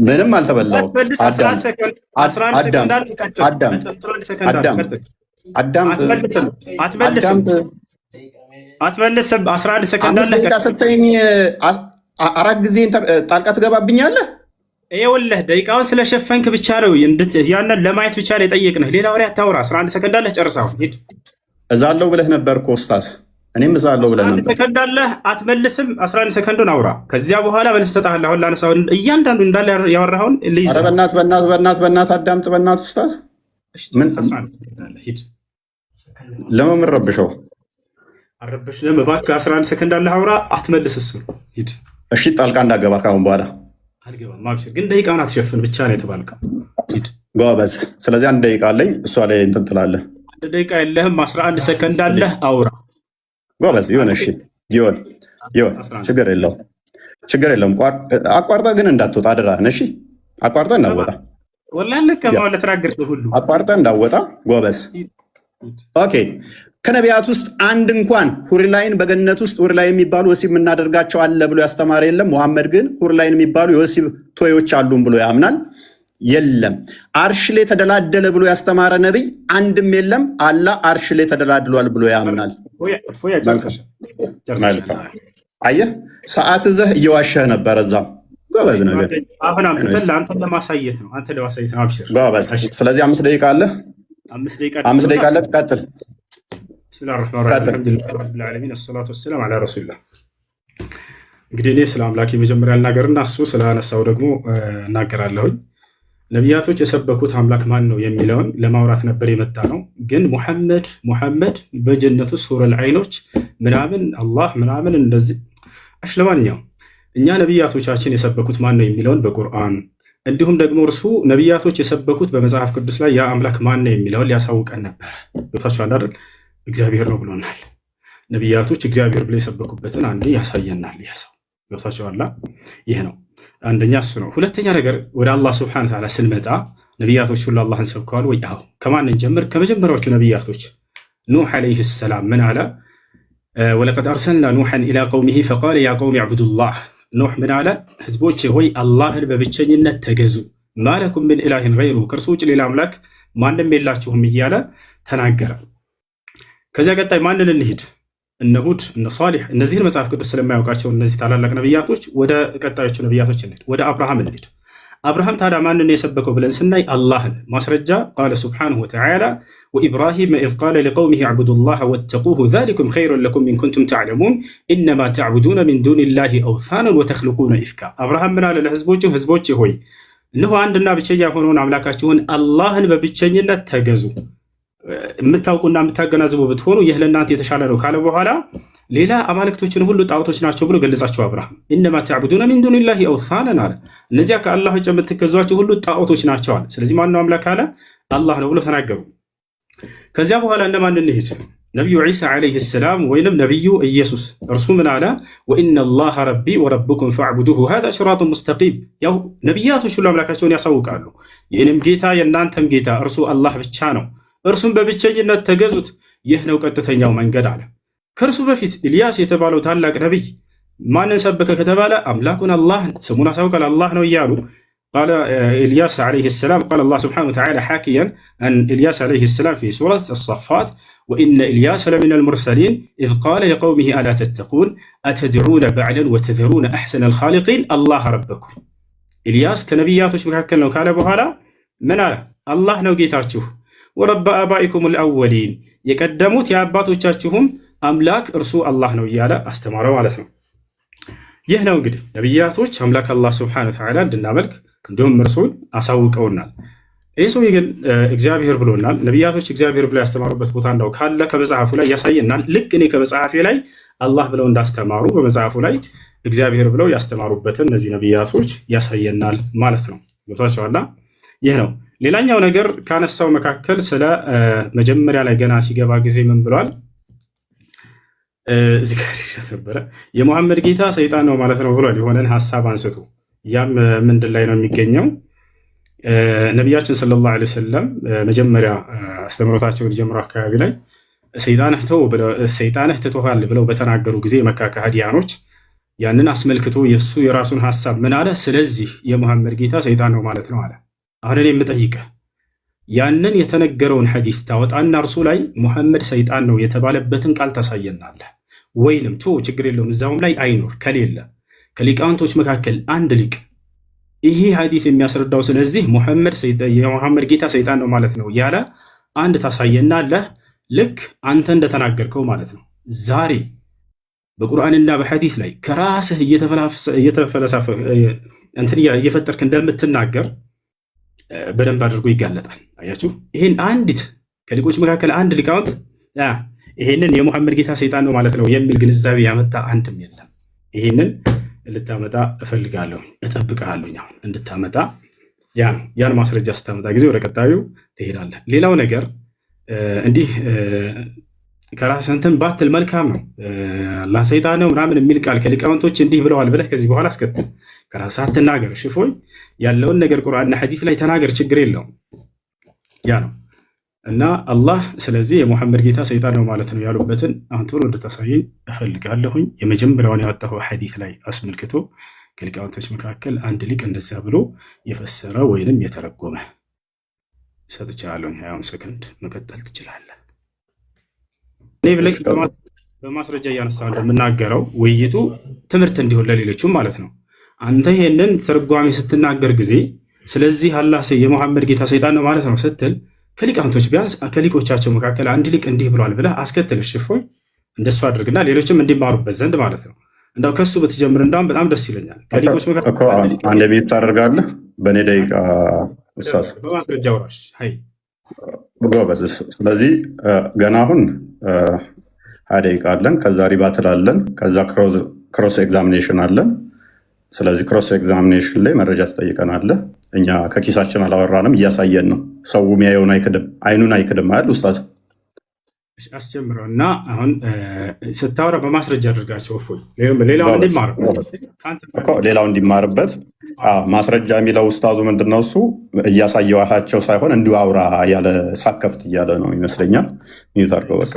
ምንም አልተበላሁም። አትመልስም። 11 ሰከንድ አለ። ስትይኝ 4 ጊዜ ጣልቃ ትገባብኛለህ። ይኸውልህ ደቂቃውን ስለሸፈንክ ብቻ ነው ያንን ለማየት ብቻ ነው የጠየቅንህ። ሌላ ወሬ አታውራ። 11 ሰከንድ አለህ፣ ጨርሰው ሂድ። እዛለሁ ብለህ ነበር እኮ ኡስታዝ። እኔም እዛለሁ ብለህ ነበር። 11 ሰከንድ አለህ፣ አትመልስም። 11 ሰከንዱን አውራ። ከዚያ በኋላ መልስ እሰጥሃለሁ። አሁን ላነሳው እያንዳንዱ እንዳለ ያወራኸውን ልይዝ። ኧረ በእናትህ አዳምጥ። በእናትህ ኡስታዝ ምን ሂድ። ለምን ረብሸው? አረበሽም እባክህ። 11 ሰከንድ አለህ፣ አውራ። አትመልስ። እሱ ሂድ። እሺ ጣልቃ እንዳገባ ካሁን በኋላ አልገባም። ማብሽር ግን ደቂቃውን አትሸፍን ብቻ ነው የተባልከው። ሂድ ጎበዝ። ስለዚህ 1 ደቂቃ አለኝ። እሷ ላይ እንትን ትላለህ። 1 ደቂቃ የለህም። 11 ሰከንድ አለህ፣ አውራ። ጎበዝ ይሁን። እሺ ይሁን። ችግር የለውም። አቋርጠህ ግን እንዳትወጣ አደራህን። እሺ አቋርጠህ እንዳትወጣ። ወላሂ ለከማው ለተናገርከው ሁሉ አቋርጠህ እንዳትወጣ። ጎበዝ። ኦኬ። ከነቢያት ውስጥ አንድ እንኳን ሁርላይን በገነት ውስጥ ሁርላይ የሚባሉ ወሲብ የምናደርጋቸው አለ ብሎ ያስተማረ የለም። ሙሐመድ ግን ሁርላይን የሚባሉ የወሲብ ቶዮች አሉን ብሎ ያምናል። የለም። አርሽ ላይ ተደላደለ ብሎ ያስተማረ ነቢይ አንድም የለም። አላህ አርሽ ላይ ተደላድሏል ብሎ ያምናል። አየህ፣ ሰዓት ይዘህ እየዋሸህ ነበር። እዛም ጎበዝ ነገር አሁን አንተን ለማሳየት ነው። አብሽር ጎበዝ። ስለዚህ 5 ደቂቃ አለህ። 5 ደቂቃ አለህ። ቀጥል። ብስሚላህ ራህማን ራሂም አልሐምዱሊላህ ረቢል ዓለሚን ወሰላቱ ወሰላም ዐላ ረሱሊላህ። እንግዲህ እኔ ስለ አምላክ የመጀመሪያ ልናገርና እሱ ስላነሳው ደግሞ እናገራለሁኝ። ነቢያቶች የሰበኩት አምላክ ማን ነው የሚለውን ለማውራት ነበር የመጣ ነው። ግን ሙሐመድ በጀነቱ ሱረል ዐይኖች ምናምን አላህ ምናምን እንደዚህ እሺ። ለማንኛውም እኛ ነቢያቶቻችን የሰበኩት ማን ነው የሚለውን በቁርአን እንዲሁም ደግሞ እርሱ ነቢያቶች የሰበኩት በመጽሐፍ ቅዱስ ላይ ያ አምላክ ማን ነው የሚለውን ሊያሳውቀን ነበር። ገብታችኋል አይደል? እግዚአብሔር ነው ብሎናል። ነቢያቶች እግዚአብሔር ብለው የሰበኩበትን አንዴ ያሳየናል። ይህ ሰው ገብታችኋል? ይህ ነው አንደኛ እሱ ነው። ሁለተኛ ነገር ወደ አላህ ስብሐነ ወተዓላ ስንመጣ ነቢያቶች ሁሉ አላህን ሰብከዋል ወይ? አዎ። ከማን እንጀምር? ከመጀመሪያዎቹ ነቢያቶች ኑሕ ዓለይሂ ሰላም ምን አለ? ወለቀድ አርሰልና ኑሐን ኢላ ቀውሚሂ ፈቃለ ያ ቀውሚ ዕቡዱላህ። ኑሕ ምን አለ? ህዝቦቼ ሆይ አላህን በብቸኝነት ተገዙ፣ ማለኩም ምን ኢላሂን ገይሩ፣ ከእርሱ ውጭ ሌላ አምላክ ማንም የላችሁም እያለ ተናገረ። ከዚያ ቀጣይ ማንን እንሂድ? እነ ሁድ፣ እነ ሷሊሕ፣ እነዚህን መጽሐፍ ቅዱስ ስለማያውቃቸው እነዚህ ታላላቅ ነቢያቶች ወደ ቀጣዮቹ ነቢያቶች እንሂድ። ወደ አብርሃም እንሂድ። አብርሃም ታዲያ ማንን የሰበከው ብለን ስናይ አላህን። ማስረጃ ቃለ ሱብሓነሁ ወተዓላ ወኢብራሂም ኢዝ ቃለ ሊቀውሚሂ ዕቡዱላህ ወተቁሁ ዛሊኩም ኸይሩን ለኩም ኢን ኩንቱም ተዕለሙን ኢነማ ተዕቡዱነ ሚን ዱኒላሂ አውሳነን ወተኽሉቁነ ኢፍካ። አብርሃም ምን አለ ለህዝቦቹ? ህዝቦቼ ሆይ እነሆ አንድና ብቸኛ የሆነውን አምላካችሁን አላህን በብቸኝነት ተገዙ። የምታውቁና የምታገናዝቡ ብትሆኑ ይህ ለእናንተ የተሻለ ነው ካለ በኋላ ሌላ አማልክቶችን ሁሉ ጣዖቶች ናቸው ብሎ ገለጻቸው። አብርሃም ኢነማ ተዕቡዱነ ሚን ዱኒላሂ አውሳነን አለ። እነዚያ ከአላህ ውጭ የምትገዟቸው ሁሉ ጣዖቶች ናቸው አለ። ስለዚህ ማነው አምላክ አለ? አላህ ነው ብሎ ተናገሩ። ከዚያ በኋላ እነማን እንሂድ? ነቢዩ ዒሳ ዓለይሂ ሰላም ወይንም ነቢዩ ኢየሱስ እርሱ ምን አለ? ወኢነላሃ ረቢ ወረብኩም ፈዕቡዱሁ ሃዛ ሲራጡን ሙስተቂም። ያው ነቢያቶች ሁሉ አምላካቸውን ያሳውቃሉ። የእኔም ጌታ የእናንተም ጌታ እርሱ አላህ ብቻ ነው፣ እርሱም በብቸኝነት ተገዙት፣ ይህ ነው ቀጥተኛው መንገድ አለ። ከእርሱ በፊት ኢልያስ የተባለው ታላቅ ነቢይ ማንን ሰበከ ከተባለ አምላኩን አላህን ስሙን አሳውቃል፣ አላህ ነው እያሉ قال إلياس عليه السلام قال الله سبحانه وتعالى حاكيا عن إلياس عليه السلام في سورة الصفات وإن إلياس لمن المرسلين إذ قال لقومه ألا تتقون أتدعون بعلا وتذرون أحسن الخالقين الله ربكم. إلياس كنبيات مكاكل لو كان بهالا من على الله نوجيتاتشه ورب آبائكم الأولين يقدموت يا أباتو تشاتشهم أملاك رسول الله نويالا استمروا على ثم يهنا وقد نبياتوች አምላክ አላህ Subhanahu Wa Ta'ala እንድናመልክ እንደውም እርሱን አሳውቀውናል። ይህ ሰው ግን እግዚአብሔር ብሎናል። ነቢያቶች እግዚአብሔር ብለው ያስተማሩበት ቦታ እንዳው ካለ ከመጽሐፉ ላይ ያሳየናል። ልክ እኔ ከመጽሐፌ ላይ አላህ ብለው እንዳስተማሩ በመጽሐፉ ላይ እግዚአብሔር ብለው ያስተማሩበትን እነዚህ ነቢያቶች ያሳየናል ማለት ነው። ገብቷችኋል? ይህ ነው። ሌላኛው ነገር ካነሳው መካከል ስለ መጀመሪያ ላይ ገና ሲገባ ጊዜ ምን ብሏል? እዚህ ጋር ነበረ የሙሐመድ ጌታ ሰይጣን ነው ማለት ነው ብሏል። የሆነን ሐሳብ አንስቶ ያም ምንድን ላይ ነው የሚገኘው? ነቢያችን ሰለላሁ ዐለይሂ ወሰለም መጀመሪያ አስተምሮታቸውን ጀምሮ አካባቢ ላይ ሰይጣንህ ትቶሃል ብለው በተናገሩ ጊዜ መካ ከሃዲያኖች ያንን አስመልክቶ የሱ የራሱን ሐሳብ ምን አለ? ስለዚህ የሙሐመድ ጌታ ሰይጣን ነው ማለት ነው አለ። አሁን እኔ የምጠይቅህ ያንን የተነገረውን ሐዲስ ታወጣና እርሱ ላይ ሙሐመድ ሰይጣን ነው የተባለበትን ቃል ታሳየናለህ ወይንም ችግር የለውም እዛውም ላይ አይኖር ከሌለ ከሊቃውንቶች መካከል አንድ ሊቅ ይሄ ሐዲስ የሚያስረዳው ስለዚህ የሙሐመድ ጌታ ሰይጣን ነው ማለት ነው ያለ አንድ ታሳየናለህ። ልክ አንተ እንደተናገርከው ማለት ነው። ዛሬ በቁርአንና በሐዲስ ላይ ከራስህ እየተፈለሰፈ እንትን እየፈጠርክ እንደምትናገር በደንብ አድርጎ ይጋለጣል። አያችሁ፣ ይሄን አንዲት ከሊቆች መካከል አንድ ሊቃውንት ይሄንን የሙሐመድ ጌታ ሰይጣን ነው ማለት ነው የሚል ግንዛቤ ያመጣ አንድም የለም። ይሄንን ልታመጣ እፈልጋለሁ፣ እጠብቅሃለሁ አሁን እንድታመጣ። ያን ማስረጃ ስታመጣ ጊዜ ወደ ቀጣዩ ትሄዳለህ። ሌላው ነገር እንዲህ ከራስህ እንትን ባትል መልካም ነው። አላህ ሰይጣን ነው ምናምን የሚል ቃል ከሊቃውንቶች እንዲህ ብለዋል ብለህ ከዚህ በኋላ አስከትል። ከራስህ አትናገር። ሽፎይ ያለውን ነገር ቁርአንና ሐዲስ ላይ ተናገር፣ ችግር የለውም። ያ ነው እና አላህ ስለዚህ የሙሐመድ ጌታ ሰይጣን ነው ማለት ነው ያሉበትን አሁን ቶሎ እንድታሳየኝ እፈልጋለሁኝ። የመጀመሪያውን ያወጣው ሐዲስ ላይ አስመልክቶ ከሊቃውንቶች መካከል አንድ ሊቅ እንደዛ ብሎ የፈሰረ ወይንም የተረጎመ ሰጥቻለሁ። 20 ሰከንድ መቀጠል ትችላለህ። እኔ ብለህ በማስረጃ እያነሳ እንደምናገረው ውይይቱ ትምህርት እንዲሆን ለሌሎቹም ማለት ነው። አንተ ይሄንን ትርጓሜ ስትናገር ጊዜ ስለዚህ አላህ የሙሐመድ ጌታ ሰይጣን ነው ማለት ነው ስትል ከሊቃውንቶች ቢያንስ ከሊቆቻቸው መካከል አንድ ሊቅ እንዲህ ብሏል ብለህ አስከትል። ሽፎይ እንደሱ አድርግና ሌሎችም እንዲማሩበት ዘንድ ማለት ነው። እንዳው ከሱ ብትጀምር እንዳውም በጣም ደስ ይለኛል። ከሊቆች መካከል አንድ ቤት ታደርጋለህ በእኔ ደቂቃ እሳስ በማስረጃ ወራሽ ሀይ ጎበዝ። ስለዚህ ገና አሁን 20 ደቂቃ አለን። ከዛ ሪባትል አለን። ከዛ ክሮስ ኤግዛሚኔሽን አለን። ስለዚህ ክሮስ ኤግዛሚኔሽን ላይ መረጃ ትጠይቀናለህ። እኛ ከኪሳችን አላወራንም፣ እያሳየን ነው። ሰው የሚያየውን አይክድም፣ አይኑን አይክድም አይደል ኡስታዝ? አስጀምረው እና አሁን ስታወራ በማስረጃ አድርጋቸው። እፎይ ሌላው እንዲማርበት ማስረጃ የሚለው ኡስታዙ ምንድነው እሱ እያሳየዋቸው ሳይሆን እንዲሁ አውራ ያለ ሳከፍት እያለ ነው ይመስለኛል። ሚዩት አድርገው በቃ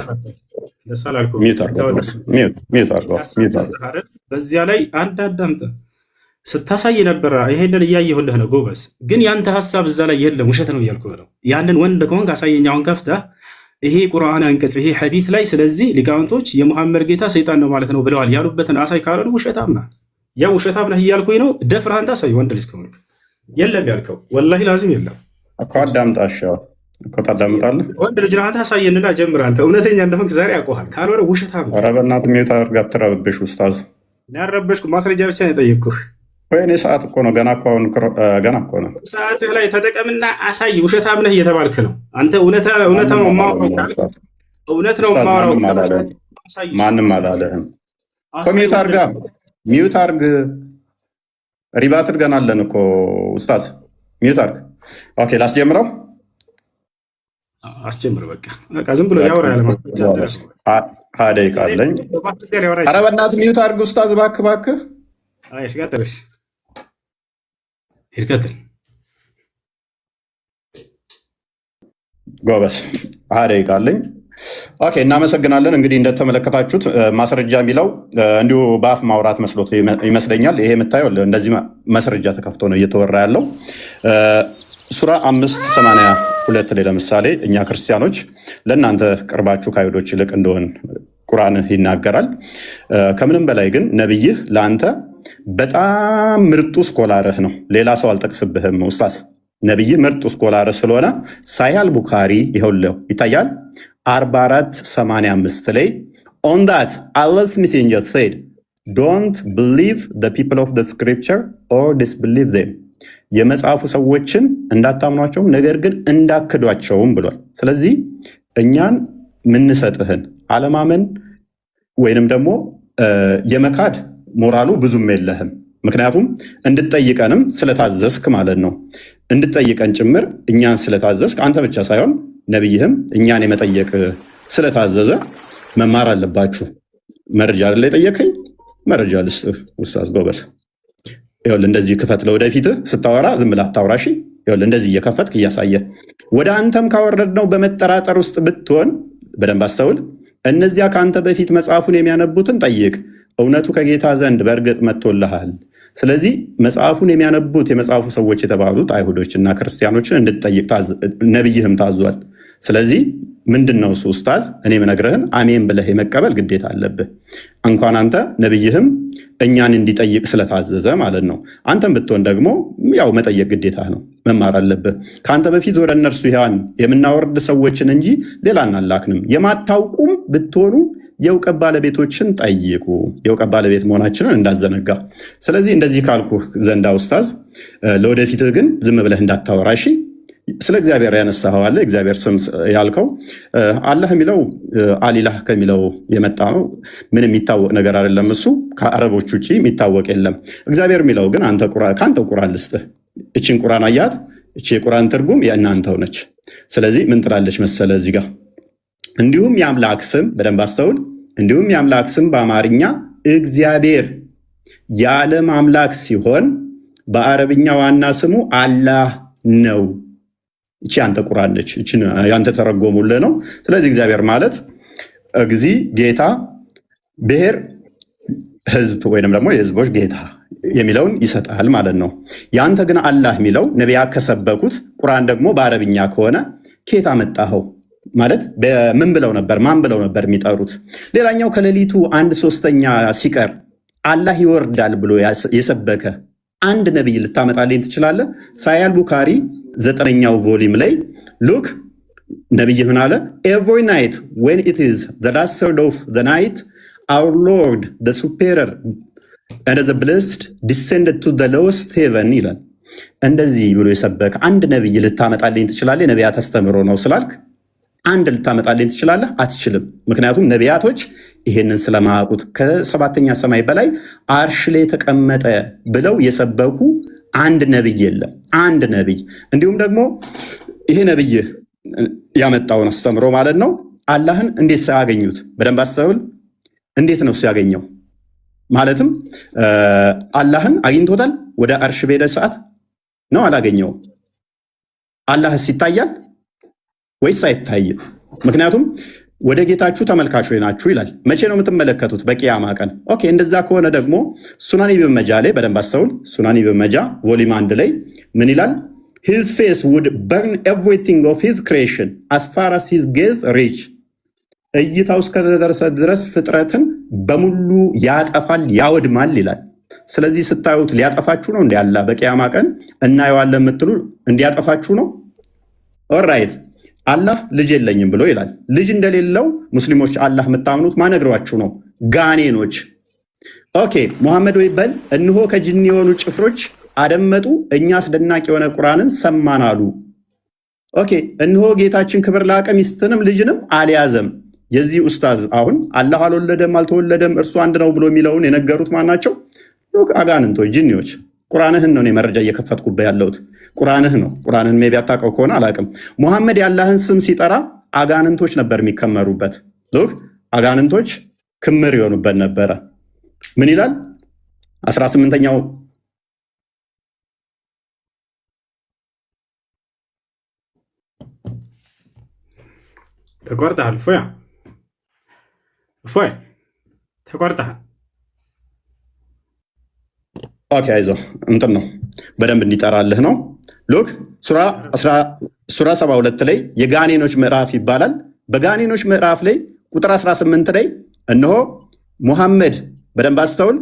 በዚያ ላይ አንድ አዳምጠ ስታሳይ ነበረ። ይሄንን እያየሁልህ ነው ጎበዝ። ግን ያንተ ሀሳብ እዛ ላይ የለም፣ ውሸት ነው እያልኩህ ነው። ያንን ወንድ ከሆንክ አሳየኝ አሁን ከፍተህ ይሄ ቁርአን አንቀጽ ይሄ ሐዲስ ላይ ስለዚህ ሊቃውንቶች የሙሐመድ ጌታ ሰይጣን ነው ማለት ነው ብለዋል ያሉበትን አሳይ ካለ ውሸታም ነህ። ያ ውሸታም ነህ እያልኩኝ ነው። ደፍረህ አንተ አሳይ። ወንድ ልጅ ከሆንክ የለም ያልከው ወላሂ ላዚም የለም እኮ አዳምጣሽው እኮ ታዳምጣለህ። ወንድ ልጅ ነህ አንተ አሳየንና ጀምር። አንተ እውነተኛ እንደሆንክ ዛሬ ያውቀዋል። ካልወረ ውሸታም ነህ። ኧረ በእናትህ ሚውት አድርገህ አትረብሽ ኡስታዝ። ያረበሽኩ ማስረጃ ብቻ ነው የጠየቅኩህ። ወይኔ ሰዓት እኮ ነው ገና እኮ አሁን ገና እኮ ነው። ሰዓትህ ላይ ተጠቀምና አሳይ። ውሸታም ነህ እየተባልክ ነው አንተ። እውነት ነው የማወራው። ማንም አላለህም። ሚዩት አድርጋ ሚዩት አድርግ። ሪባት አድርገናለን እኮ ኡስታዝ። ሚዩት አድርግ። ኦኬ ላስጀምረው። አስጀምር። በቃ ዝም ብሎ ያወራ ያለ ደቂቃ አለኝ። ኧረ በእናትህ ሚዩት አድርግ ኡስታዝ፣ እባክህ። እሺ ቀጥል። ይቀጥል። ጎበስ። ደቂቃ አለኝ። ኦኬ እናመሰግናለን። እንግዲህ እንደተመለከታችሁት ማስረጃ የሚለው እንዲሁ በአፍ ማውራት መስሎት ይመስለኛል። ይሄ የምታየው እንደዚህ ማስረጃ ተከፍቶ ነው እየተወራ ያለው። ሱራ 5:82 ላይ ለምሳሌ እኛ ክርስቲያኖች ለእናንተ ቅርባችሁ ከአይሁዶች ይልቅ እንደሆን ቁርአን ይናገራል። ከምንም በላይ ግን ነብይህ ለአንተ በጣም ምርጡ ስኮላርህ ነው። ሌላ ሰው አልጠቅስብህም ኡስታዝ። ነብይህ ምርጡ ስኮላርህ ስለሆነ ሳሂህ ቡኻሪ ይኸውልህ ይታያል 44:85 ላይ on that Allah's messenger said don't believe the people of the scripture or disbelieve them የመጽሐፉ ሰዎችን እንዳታምኗቸውም ነገር ግን እንዳክዷቸውም ብሏል። ስለዚህ እኛን ምንሰጥህን አለማመን ወይንም ደግሞ የመካድ ሞራሉ ብዙም የለህም። ምክንያቱም እንድትጠይቀንም ስለታዘዝክ ማለት ነው። እንድትጠይቀን ጭምር እኛን ስለታዘዝክ አንተ ብቻ ሳይሆን ነብይህም እኛን የመጠየቅ ስለታዘዘ መማር አለባችሁ። መረጃ አይደል የጠየቀኝ? መረጃ ልስጥህ ኡስታዝ ጎበስ። ይኸውልህ እንደዚህ ክፈት። ለወደፊትህ ስታወራ ዝም ብለህ አታውራሽ። ይኸውልህ እንደዚህ እየከፈትክ እያሳየ ወደ አንተም ካወረድነው በመጠራጠር ውስጥ ብትሆን በደንብ አስተውል። እነዚያ ከአንተ በፊት መጽሐፉን የሚያነቡትን ጠይቅ፣ እውነቱ ከጌታ ዘንድ በእርግጥ መጥቶልሃል። ስለዚህ መጽሐፉን የሚያነቡት የመጽሐፉ ሰዎች የተባሉት አይሁዶችና ክርስቲያኖችን እንድትጠይቅ ነብይህም ታዟል። ስለዚህ ምንድን ነው እሱ ኡስታዝ? እኔ የምነግርህን አሜን ብለህ የመቀበል ግዴታ አለብህ። እንኳን አንተ ነብይህም እኛን እንዲጠይቅ ስለታዘዘ ማለት ነው። አንተም ብትሆን ደግሞ ያው መጠየቅ ግዴታ ነው፣ መማር አለብህ። ከአንተ በፊት ወደ እነርሱ ያን የምናወርድ ሰዎችን እንጂ ሌላ እናላክንም። የማታውቁም ብትሆኑ የእውቀት ባለቤቶችን ጠይቁ። የእውቀት ባለቤት መሆናችንን እንዳዘነጋ። ስለዚህ እንደዚህ ካልኩ ዘንዳ ኡስታዝ፣ ለወደፊትህ ግን ዝም ብለህ እንዳታወራ እሺ። ስለ እግዚአብሔር ያነሳኸው አለ። እግዚአብሔር ስም ያልከው አላህ የሚለው አሊላህ ከሚለው የመጣ ነው። ምንም የሚታወቅ ነገር አይደለም። እሱ ከአረቦች ውጭ የሚታወቅ የለም። እግዚአብሔር የሚለው ግን ከአንተው ቁርአን ልስጥህ። እችን ቁርአን አያት። እቺ የቁርአን ትርጉም የእናንተው ነች። ስለዚህ ምን ትላለች መሰለ እዚህ ጋር እንዲሁም የአምላክ ስም በደንብ አስተውል። እንዲሁም የአምላክ ስም በአማርኛ እግዚአብሔር የዓለም አምላክ ሲሆን በአረብኛ ዋና ስሙ አላህ ነው። እቺ አንተ ቁርአን ነች። እቺ ያንተ ተረጎሙልህ ነው። ስለዚህ እግዚአብሔር ማለት እግዚ ጌታ፣ ብሔር ህዝብ ወይንም ደግሞ የህዝቦች ጌታ የሚለውን ይሰጣል ማለት ነው። ያንተ ግን አላህ የሚለው ነቢያት ከሰበኩት ቁርአን ደግሞ በአረብኛ ከሆነ ኬታ መጣኸው ማለት በምን ብለው ነበር? ማን ብለው ነበር የሚጠሩት? ሌላኛው ከሌሊቱ 1/3 ሲቀር አላህ ይወርዳል ብሎ የሰበከ አንድ ነብይ ልታመጣልኝ ትችላለህ? ሳሂህ ቡኻሪ 9ኛው ቮሊም ላይ ሉክ ነብይ ምን አለ? every night when it is the last third of the night our Lord the superior and the blessed descended to the lowest heaven ይላል። እንደዚህ ብሎ የሰበከ አንድ ነብይ ልታመጣልኝ ትችላለህ? ነቢያት አስተምሮ ነው ስላልክ አንድ ልታመጣልኝ ትችላለህ? አትችልም። ምክንያቱም ነቢያቶች ይሄንን ስለማያውቁት ከ7ኛ ሰማይ በላይ አርሽ ላይ ተቀመጠ ብለው የሰበኩ አንድ ነብይ የለም። አንድ ነብይ። እንዲሁም ደግሞ ይሄ ነብይ ያመጣውን አስተምሮ ማለት ነው አላህን እንዴት ሳያገኙት በደንብ አስተውል። እንዴት ነው ሲያገኘው? ማለትም አላህን አግኝቶታል? ወደ አርሽ በሄደ ሰዓት ነው አላገኘውም? አላህስ ይታያል ወይስ አይታይም? ምክንያቱም ወደ ጌታችሁ ተመልካቾች ናችሁ ይላል። መቼ ነው የምትመለከቱት? በቂያማ ቀን። ኦኬ፣ እንደዛ ከሆነ ደግሞ ሱናን ኢብን መጃ ላይ በደንብ አስተውል። ሱናን ኢብን መጃ ቮሊም 1 ላይ ምን ይላል? his face would burn everything of his creation as far as his gaze reach እይታው እስከደረሰ ድረስ ፍጥረትን በሙሉ ያጠፋል ያወድማል ይላል። ስለዚህ ስታዩት ሊያጠፋችሁ ነው እንዴ? አላህ በቂያማ ቀን እናየዋለን የምትሉ እንዲያጠፋችሁ ነው? ኦልራይት አላህ ልጅ የለኝም ብሎ ይላል። ልጅ እንደሌለው ሙስሊሞች አላህ የምታምኑት ማነግሯችሁ ነው? ጋኔኖች ኦኬ ሙሐመድ ወይ በል እነሆ ከጅኒ የሆኑ ጭፍሮች አደመጡ፣ እኛ አስደናቂ የሆነ ቁርአንን ሰማን አሉ። ኦኬ እነሆ ጌታችን ክብር ላቀ ሚስትንም ልጅንም አልያዘም። የዚህ ኡስታዝ አሁን አላህ አልወለደም አልተወለደም እርሱ አንድ ነው ብሎ የሚለውን የነገሩት ማናቸው? አጋንንቶች፣ ጅኒዎች። ቁርአንህን ነው መረጃ እየከፈትኩበት ያለሁት። ቁርአንህ ነው። ቁርአንህን ሜቢ አታውቀው ከሆነ አላውቅም። ሙሐመድ የአላህን ስም ሲጠራ አጋንንቶች ነበር የሚከመሩበት። አጋንንቶች ክምር ይሆኑበት ነበረ። ምን ይላል 18ኛው ተቆርጠሃል እፎይ ተቆርጠሃል። ኦኬ አይዞህ እንትን ነው በደንብ እንዲጠራልህ ነው። ሉክ ሱራ 72 ላይ የጋኔኖች ምዕራፍ ይባላል። በጋኔኖች ምዕራፍ ላይ ቁጥር 18 ላይ እነሆ ሙሐመድ በደንብ አስተውል፣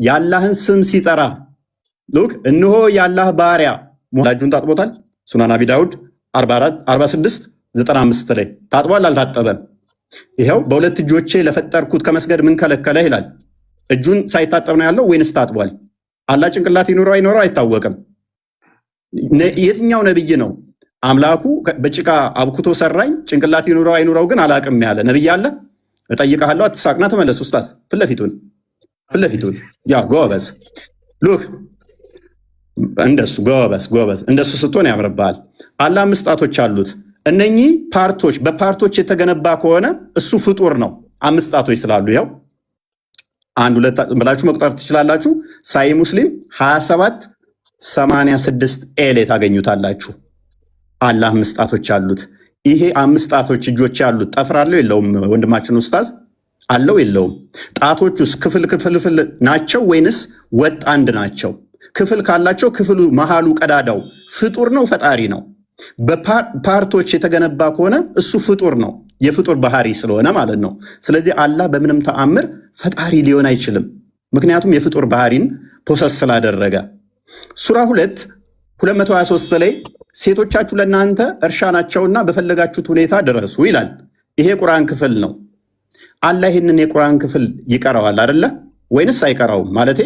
የአላህን ስም ሲጠራ ሉክ እነሆ የአላህ ባሪያ እጁን ታጥቦታል። ሱናን አቢ ዳውድ 46:95 ላይ ታጥቧል አልታጠበም? ይኸው በሁለት እጆቼ ለፈጠርኩት ከመስገድ ምን ከለከለ ይላል። እጁን ሳይታጠብ ነው ያለው ወይንስ ታጥቧል? አላህ ጭንቅላት ይኖረው አይኖረው አይታወቅም። የትኛው ነብይ ነው አምላኩ በጭቃ አብኩቶ ሰራኝ ጭንቅላት ይኖረው አይኖረው ግን አላቅም ያለ ነብይ አለ? እጠይቅሃለሁ፣ አትሳቅና ተመለስ። ኡስታዝ ፊትለፊቱን ያ ጎበዝ ሉክ እንደሱ ጎበዝ እንደሱ ስትሆን ያምርብሃል። አላህ 5 ጣቶች አሉት። እነኚህ ፓርቶች በፓርቶች የተገነባ ከሆነ እሱ ፍጡር ነው። 5 ጣቶች ስላሉ ያው 1 2 ብላችሁ መቁጠር ትችላላችሁ። ሳይ ሙስሊም 27:86 ኤሌ ታገኙታላችሁ። አላህ 5 ጣቶች አሉት። ይሄ 5 ጣቶች እጆች ያሉት ጠፍር አለው የለውም? ወንድማችን ኡስታዝ አለው የለውም? ጣቶቹስ ክፍል ናቸው ወይንስ ወጥ አንድ ናቸው? ክፍል ካላቸው ክፍሉ መሃሉ ቀዳዳው ፍጡር ነው ፈጣሪ ነው? በፓርቶች የተገነባ ከሆነ እሱ ፍጡር ነው፣ የፍጡር ባህሪ ስለሆነ ማለት ነው። ስለዚህ አላህ በምንም ተአምር ፈጣሪ ሊሆን አይችልም፣ ምክንያቱም የፍጡር ባህሪን ፖሰስ ስላደረገ። ሱራ 2:223 ላይ ሴቶቻችሁ ለእናንተ እርሻ ናቸውና በፈለጋችሁት ሁኔታ ድረሱ ይላል። ይሄ ቁርአን ክፍል ነው። አላህ ይህንን የቁርአን ክፍል ይቀራዋል አይደለ ወይንስ አይቀራውም? ማለቴ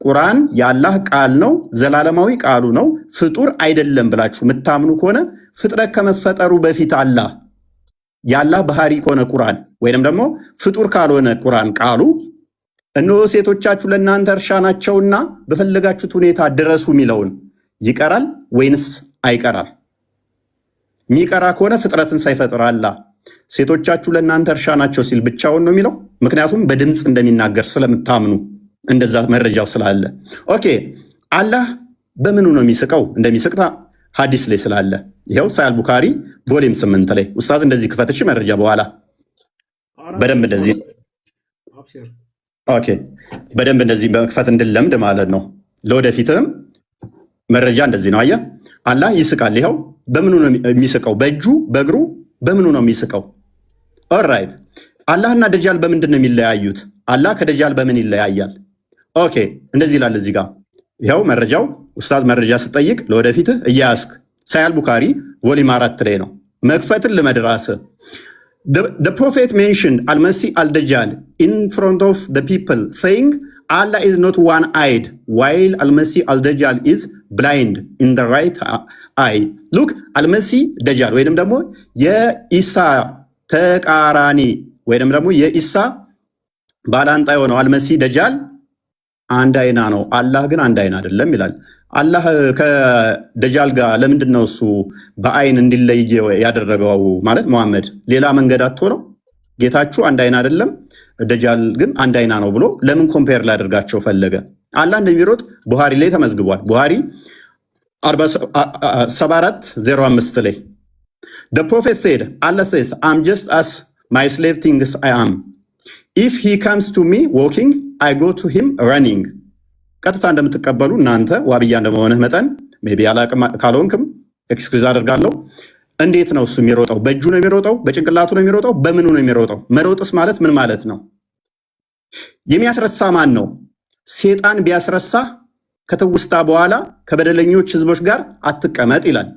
ቁርአን የአላህ ቃል ነው፣ ዘላለማዊ ቃሉ ነው፣ ፍጡር አይደለም ብላችሁ የምታምኑ ከሆነ ፍጥረት ከመፈጠሩ በፊት አላህ የአላህ ባህሪ ከሆነ ቁርአን ወይንም ደግሞ ፍጡር ካልሆነ ቁርአን ቃሉ እነሆ ሴቶቻችሁ ለእናንተ እርሻ ናቸውና በፈለጋችሁት ሁኔታ ድረሱ የሚለውን ይቀራል ወይንስ አይቀራም? የሚቀራ ከሆነ ፍጥረትን ሳይፈጥር አላህ ሴቶቻችሁ ለእናንተ እርሻ ናቸው ሲል ብቻውን ነው የሚለው? ምክንያቱም በድምፅ እንደሚናገር ስለምታምኑ እንደዛ መረጃው ስላለ። ኦኬ አላህ በምኑ ነው የሚስቀው? እንደሚስቅታ ሐዲስ ላይ ስላለ ይኸው ሳሂህ ቡኻሪ ቮሊዩም 8 ላይ ኡስታዝ እንደዚህ ክፈትሽ መረጃ በኋላ በደንብ እንደዚህ ኦኬ በደንብ እንደዚህ በመክፈት እንድለምድ ማለት ነው። ለወደፊትም መረጃ እንደዚህ ነው። አየህ አላህ ይስቃል። ይኸው በምኑ ነው የሚስቀው? በእጁ በእግሩ በምኑ ነው የሚስቀው? ኦልራይት አላህና ደጃል በምንድን ነው የሚለያዩት? አላህ ከደጃል በምን ይለያያል? ኦኬ እንደዚህ ይላል እዚህ ጋር ይኸው መረጃው። ኡስታዝ መረጃ ስጠይቅ ለወደፊትህ እያያስክ ሳሂህ ቡኻሪ ቮሊዩም 4 ላይ ነው። መክፈትን ልመድራስ The prophet mentioned Al-Masih al-Dajjal in front of the people, saying Allah is not one-eyed, while Al-Masih al-Dajjal is blind in the right eye. Look, Al-Masih Dajjal ወይንም ደግሞ የኢሳ ተቃራኒ ወይንም ደግሞ የኢሳ ባላንጣ የሆነው አልመሲህ ደጃል አንድ አይና ነው፣ አላህ ግን አንድ አይና አይደለም ይላል። አላህ ከደጃል ጋር ለምንድን ነው እሱ በአይን እንዲለይ ያደረገው? ማለት መሐመድ ሌላ መንገድ አጥቶ ነው? ጌታችሁ አንድ አይና አይደለም፣ ደጃል ግን አንድ አይና ነው ብሎ ለምን ኮምፔር ላደርጋቸው ፈለገ? አላህ እንደሚሮጥ ቡሃሪ ላይ ተመዝግቧል። ቡሃሪ 74:05 ላይ The prophet said, Allah says, I'm just as my slave thinks I am. If he comes to me walking, I go to him running. ቀጥታ እንደምትቀበሉ እናንተ ዋብያ እንደመሆንህ መጠን ሜቢ አላቅም ካልሆንክም ኤክስኪውዝ አደርጋለሁ። እንዴት ነው እሱ የሚሮጠው? በእጁ ነው የሚሮጠው? በጭንቅላቱ ነው የሚሮጠው? በምኑ ነው የሚሮጠው? መሮጥስ ማለት ምን ማለት ነው? የሚያስረሳ ማን ነው? ሴጣን ቢያስረሳ ከትውስታ በኋላ ከበደለኞች ህዝቦች ጋር አትቀመጥ ይላል።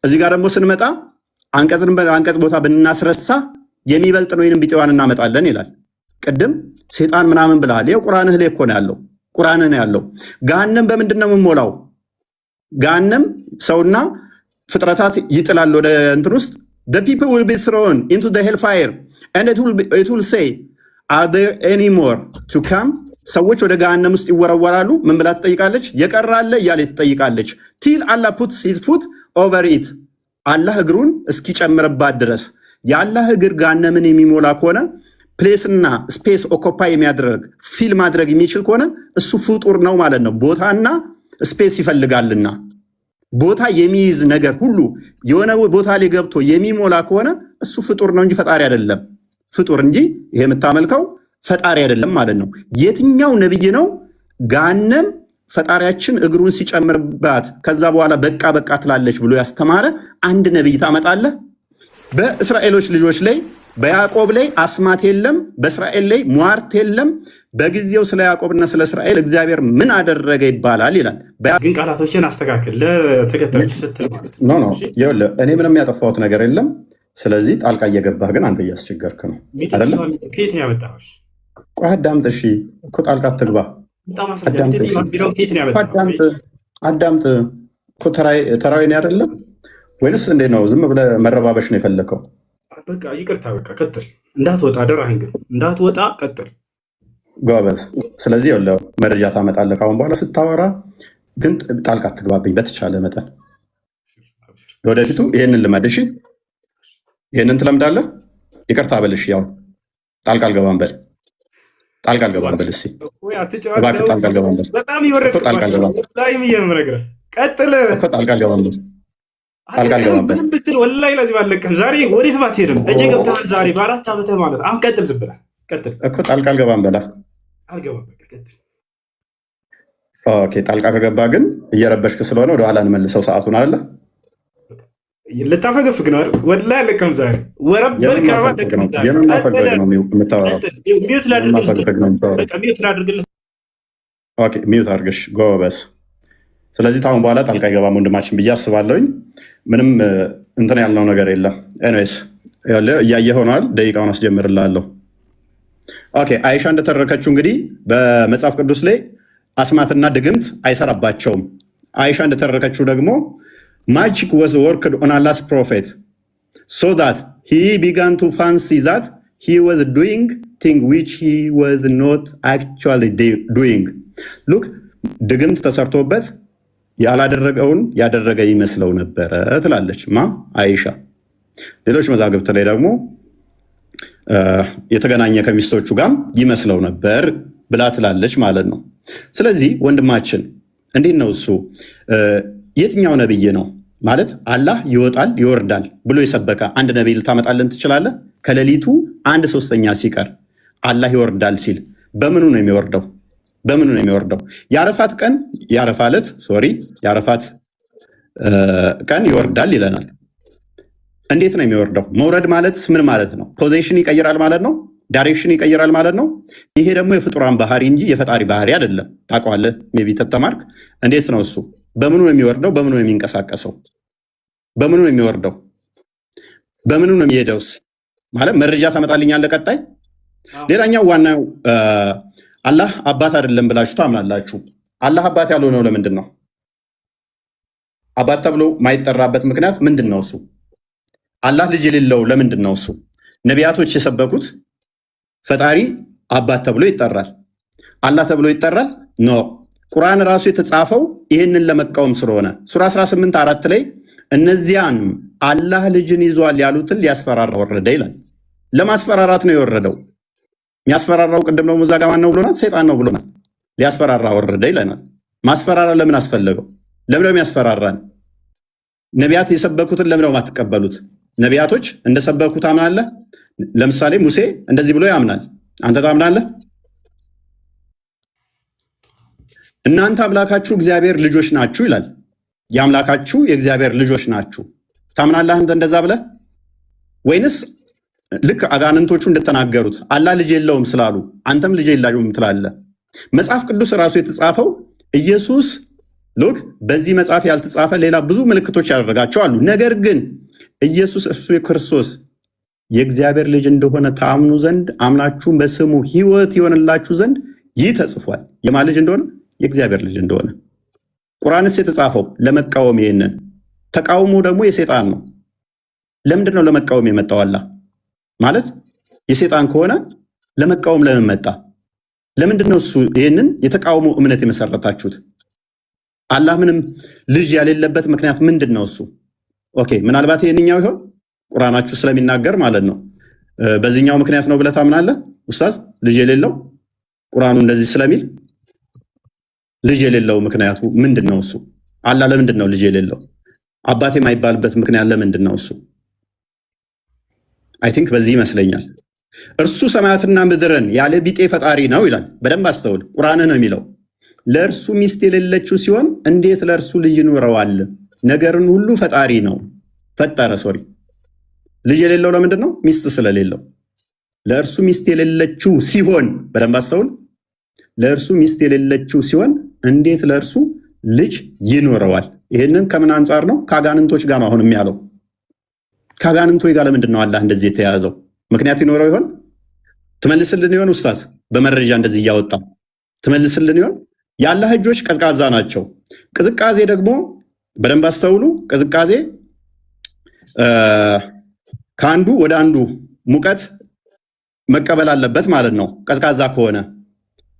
እዚህ ጋር ደግሞ ስንመጣ አንቀጽ ቦታ ብናስረሳ የሚበልጥ ነው ወይንም ቢጤዋን እናመጣለን ይላል። ቅድም ሴጣን ምናምን ብለሃል። ይኸው ቁርአንህ ላይ እኮ ነው ያለው። ቁርአንህ ነው ያለው። ገሃነም በምንድን ነው የምሞላው? ገሃነም ሰውና ፍጥረታት ይጥላል ወደ እንትን ውስጥ the people will be thrown into the hellfire and it will say are there any more to come? ሰዎች ወደ ገሃነም ውስጥ ይወረወራሉ። ምን ብላ ትጠይቃለች? የቀራለ እያለ ትጠይቃለች። till Allah puts his foot over it አላህ እግሩን እስኪጨምርባት ድረስ። የአላህ እግር ገሃነምን የሚሞላ ከሆነ ፕሌስና ስፔስ ኦኮፓይ የሚያደርግ ፊል ማድረግ የሚችል ከሆነ እሱ ፍጡር ነው ማለት ነው። ቦታና ስፔስ ይፈልጋልና ቦታ የሚይዝ ነገር ሁሉ የሆነ ቦታ ላይ ገብቶ የሚሞላ ከሆነ እሱ ፍጡር ነው እንጂ ፈጣሪ አይደለም። ፍጡር እንጂ ይሄ የምታመልከው ፈጣሪ አይደለም ማለት ነው። የትኛው ነብይ ነው ገሃነም ፈጣሪያችን እግሩን ሲጨምርባት ከዛ በኋላ በቃ በቃ ትላለች ብሎ ያስተማረ አንድ ነብይ ታመጣለህ? በእስራኤሎች ልጆች ላይ በያዕቆብ ላይ አስማት የለም፣ በእስራኤል ላይ ሟርት የለም። በጊዜው ስለ ያዕቆብና ስለ እስራኤል እግዚአብሔር ምን አደረገ ይባላል ይላል። ግን ቃላቶችን አስተካክል ለተከታዮች ስትል ማለት ነው። ይኸውልህ እኔ ምንም ያጠፋሁት ነገር የለም። ስለዚህ ጣልቃ እየገባህ ግን አንተ እያስቸገርክ ነው አይደለም? ከየት ነው ያመጣኸው? ቆይ አዳምጥ። እሺ እኮ ጣልቃ አትግባ። አዳምጥ እኮ ተራዊን አይደለም ወይንስ እንዴት ነው? ዝም ብለህ መረባበሽ ነው የፈለከው? በቃ ይቅርታ፣ በቃ ቀጥል። እንዳትወጣ ደራህን ግን እንዳትወጣ ቀጥል። ጎበዝ። ስለዚህ ያለው መረጃ ታመጣለህ ካሁን በኋላ ስታወራ፣ ግን ጣልቃ አትግባብኝ በተቻለ መጠን። ወደፊቱ ይሄንን ልመድ። እሺ ይሄንን ትለምዳለህ። ይቅርታ በልሽ። ያው ጣልቃ አልገባም በል። ጣልቃ አልገባም በል። እስኪ እባክህ ጣልቃ አልገባም በል። በጣም ይወረድ። ጣልቃ አልገባም ቀጥል። ጣልቃ አልገባም በል። ጣልቃ አልገባም በል ብትል ወላሂ ለዚህ ባለቀም ዛሬ ወዴት ባትሄድም እጄ ገብተሃል። ዛሬ በ4 ዓመት ማለት አሁን ቀጥል። ዝም ብለህ ቀጥል እኮ ጣልቃ አልገባም በላ። አልገባም በቃ ቀጥል። ኦኬ ጣልቃ ከገባ ግን እየረበሽክ ስለሆነ ወደኋላ እንመልሰው ሰዓቱን አለ። ልታፈገፍግ ነው አይደል? ወላሂ አለቀም ዛሬ ወረበል ከረባ ደቀም ዛሬ የምናፈገግ ነው የምታወራው። ሚውት ላድርግልህ። ኦኬ ሚውት አድርግሽ ጎበዝ። ስለዚህ ታሁን በኋላ ጣልቃ አይገባም ወንድማችን ብዬ አስባለሁኝ። ምንም እንትን ያልነው ነገር የለም። ኤኒዌይስ እያየህ ሆኗል። ደቂቃውን አስጀምርላለሁ። ኦኬ አይሻ እንደተረከችው እንግዲህ በመጽሐፍ ቅዱስ ላይ አስማትና ድግምት አይሰራባቸውም። አይሻ እንደተረከችው ደግሞ magic was worked on Allah's prophet so that he began to fancy that he was doing things which he was not actually doing. look ድግምት ተሰርቶበት ያላደረገውን ያደረገ ይመስለው ነበረ ትላለች አይሻ። ሌሎች መዛግብት ላይ ደግሞ የተገናኘ ከሚስቶቹ ጋር ይመስለው ነበር ብላ ትላለች ማለት ነው። ስለዚህ ወንድማችን እንዴት ነው እሱ የትኛው ነብይ ነው ማለት አላህ ይወጣል ይወርዳል ብሎ የሰበከ አንድ ነብይ ልታመጣልን ትችላለህ? ከሌሊቱ 1/3 ሲቀር አላህ ይወርዳል ሲል በምኑ ነው የሚወርደው? በምኑ ነው የሚወርደው? የአረፋት ቀን የአረፋት ቀን ይወርዳል ይለናል። እንዴት ነው የሚወርደው? መውረድ ማለት ምን ማለት ነው? ፖዚሽን ይቀይራል ማለት ነው። ዳይሬክሽን ይቀይራል ማለት ነው። ይሄ ደግሞ የፍጡራን ባህሪ እንጂ የፈጣሪ ባህሪ አይደለም። ታውቀዋለህ ሜይ ቢ ተተማርክ። እንዴት ነው እሱ? በምኑ ነው የሚወርደው? በምኑ ነው የሚንቀሳቀሰው? በምኑ ነው የሚወርደው? በምኑ ነው የሚሄደውስ? ማለት መረጃ ታመጣልኛለህ ቀጣይ። ሌላኛው ዋናው አላህ አባት አይደለም ብላችሁ ታምናላችሁ። አላህ አባት ያልሆነው ለምንድን ነው? አባት ተብሎ ማይጠራበት ምክንያት ምንድን ነው? እሱ አላህ ልጅ የሌለው ለምንድን ነው? እሱ ነቢያቶች የሰበኩት ፈጣሪ አባት ተብሎ ይጠራል፣ አላህ ተብሎ ይጠራል ኖ። ቁርአን ራሱ የተጻፈው ይህንን ለመቃወም ስለሆነ ሱራ 18:4 ላይ እነዚያን አላህ ልጅን ይዟል ያሉትን ሊያስፈራራ ወረደ ይላል። ለማስፈራራት ነው የወረደው። የሚያስፈራራው ቅድም ነው ሙዛጋ ማን ነው ብሎናል? ሰይጣን ነው ብሎናል። ሊያስፈራራ ወረደ ይለናል። ማስፈራራ ለምን አስፈለገው? ለምን ነው የሚያስፈራራን? ነቢያት የሰበኩትን ለምን ነው የማትቀበሉት? ነቢያቶች እንደሰበኩ ታምናለህ? ለምሳሌ ሙሴ እንደዚህ ብሎ ያምናል። አንተ ታምናለህ? እናንተ አምላካችሁ እግዚአብሔር ልጆች ናችሁ ይላል። የአምላካችሁ የእግዚአብሔር ልጆች ናችሁ ታምናለህ አንተ እንደዛ ብለህ? ወይንስ ልክ አጋንንቶቹ እንደተናገሩት አላህ ልጅ የለውም ስላሉ አንተም ልጅ የለውም ትላለህ? መጽሐፍ ቅዱስ ራሱ የተጻፈው ኢየሱስ ሎክ በዚህ መጽሐፍ ያልተጻፈ ሌላ ብዙ ምልክቶች ያደረጋቸው አሉ። ነገር ግን ኢየሱስ እርሱ የክርስቶስ የእግዚአብሔር ልጅ እንደሆነ ታምኑ ዘንድ አምናችሁም በስሙ ሕይወት ይሆንላችሁ ዘንድ ይህ ተጽፏል። የማን ልጅ እንደሆነ? የእግዚአብሔር ልጅ እንደሆነ። ቁርአንስ የተጻፈው ለመቃወም፣ ይሄንን ተቃውሞ ደግሞ የሰይጣን ነው። ለምንድን ነው ለመቃወም የመጣው? አላህ ማለት የሰይጣን ከሆነ ለመቃወም ለምን መጣ? ለምንድን ነው እሱ ይሄንን የተቃውሞ እምነት የመሰረታችሁት? አላህ ምንም ልጅ ያሌለበት ምክንያት ምንድን ነው እሱ? ኦኬ ምናልባት ይሄንኛው ይሆን ቁርአናችሁ ስለሚናገር ማለት ነው። በዚህኛው ምክንያት ነው ብለህ ታምናለህ ኡስታዝ? ልጅ የሌለው ቁርአኑ እንደዚህ ስለሚል ልጅ የሌለው ምክንያቱ ምንድን ነው እሱ? አላህ ለምንድን ነው ልጅ የሌለው? አባቴ የማይባልበት ምክንያት ለምንድን ነው እሱ? አይ ቲንክ በዚህ ይመስለኛል። እርሱ ሰማያትና ምድርን ያለ ቢጤ ፈጣሪ ነው ይላል። በደንብ አስተውል። ቁርአን ነው የሚለው። ለእርሱ ሚስት የሌለችው ሲሆን እንዴት ለእርሱ ልጅ ይኖረዋል? ነገርን ሁሉ ፈጣሪ ነው ፈጠረ። ሶሪ ልጅ የሌለው ለምንድን ነው? ሚስት ስለሌለው። ለእርሱ ሚስት የሌለችው ሲሆን፣ በደንብ አስተውል። ለእርሱ ሚስት የሌለችው ሲሆን እንዴት ለእርሱ ልጅ ይኖረዋል? ይህንን ከምን አንጻር ነው? ከአጋንንቶች ጋር ነው አሁንም ያለው። ከአጋንንቶች ጋር ለምንድን ነው አላህ እንደዚህ የተያዘው? ምክንያት ይኖረው ይሆን? ትመልስልን ይሆን ኡስታዝ? በመረጃ እንደዚህ እያወጣ ትመልስልን ይሆን? የአላህ እጆች ቀዝቃዛ ናቸው። ቅዝቃዜ ደግሞ በደንብ አስተውሉ። ቅዝቃዜ ከአንዱ ወደ አንዱ ሙቀት መቀበል አለበት ማለት ነው፣ ቀዝቃዛ ከሆነ።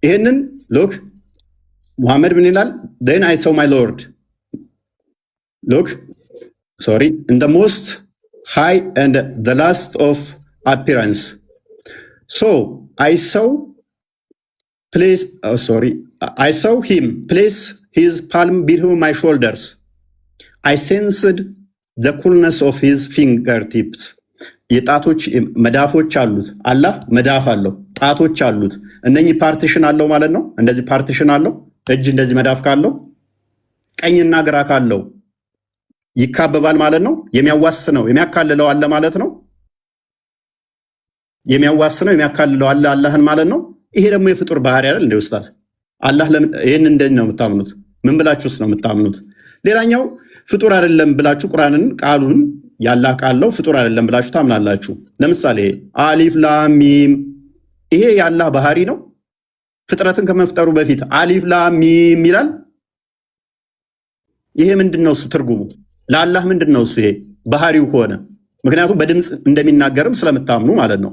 ይህንን ሎክ ሙሐመድ ምን ይላል? then I saw my Lord look sorry in the most high and the last of appearance, so I saw him place his palm between my shoulders. I sensed the coolness of his fingertips. የጣቶች መዳፎች አሉት። አላህ መዳፍ አለው፣ ጣቶች አሉት። እነኚህ ፓርቲሽን አለው ማለት ነው። እንደዚህ ፓርቲሽን አለው። እጅ እንደዚህ መዳፍ ካለው ቀኝና ግራ ካለው ይካበባል ማለት ነው። የሚያዋስነው የሚያካልለው አለ ማለት ነው። የሚያዋስነው የሚያካልለው አለ አላህን ማለት ነው። ይሄ ደግሞ የፍጡር ባህሪ አይደል እንዴ ኡስታዝ? አላህ ይሄን እንደዚህ ነው የምታምኑት? ምን ብላችሁስ ነው የምታምኑት? ሌላኛው ፍጡር አይደለም ብላችሁ ቁርአንን ቃሉን ያላህ ቃል ነው ፍጡር አይደለም ብላችሁ ታምናላችሁ። ለምሳሌ አሊፍ ላም ሚም፣ ይሄ ያላህ ባህሪ ነው። ፍጥረትን ከመፍጠሩ በፊት አሊፍ ላም ሚም ይላል። ይሄ ምንድነው እሱ ትርጉሙ? ለአላህ ምንድነው እሱ? ይሄ ባህሪው ከሆነ ምክንያቱም በድምፅ እንደሚናገርም ስለምታምኑ ማለት ነው።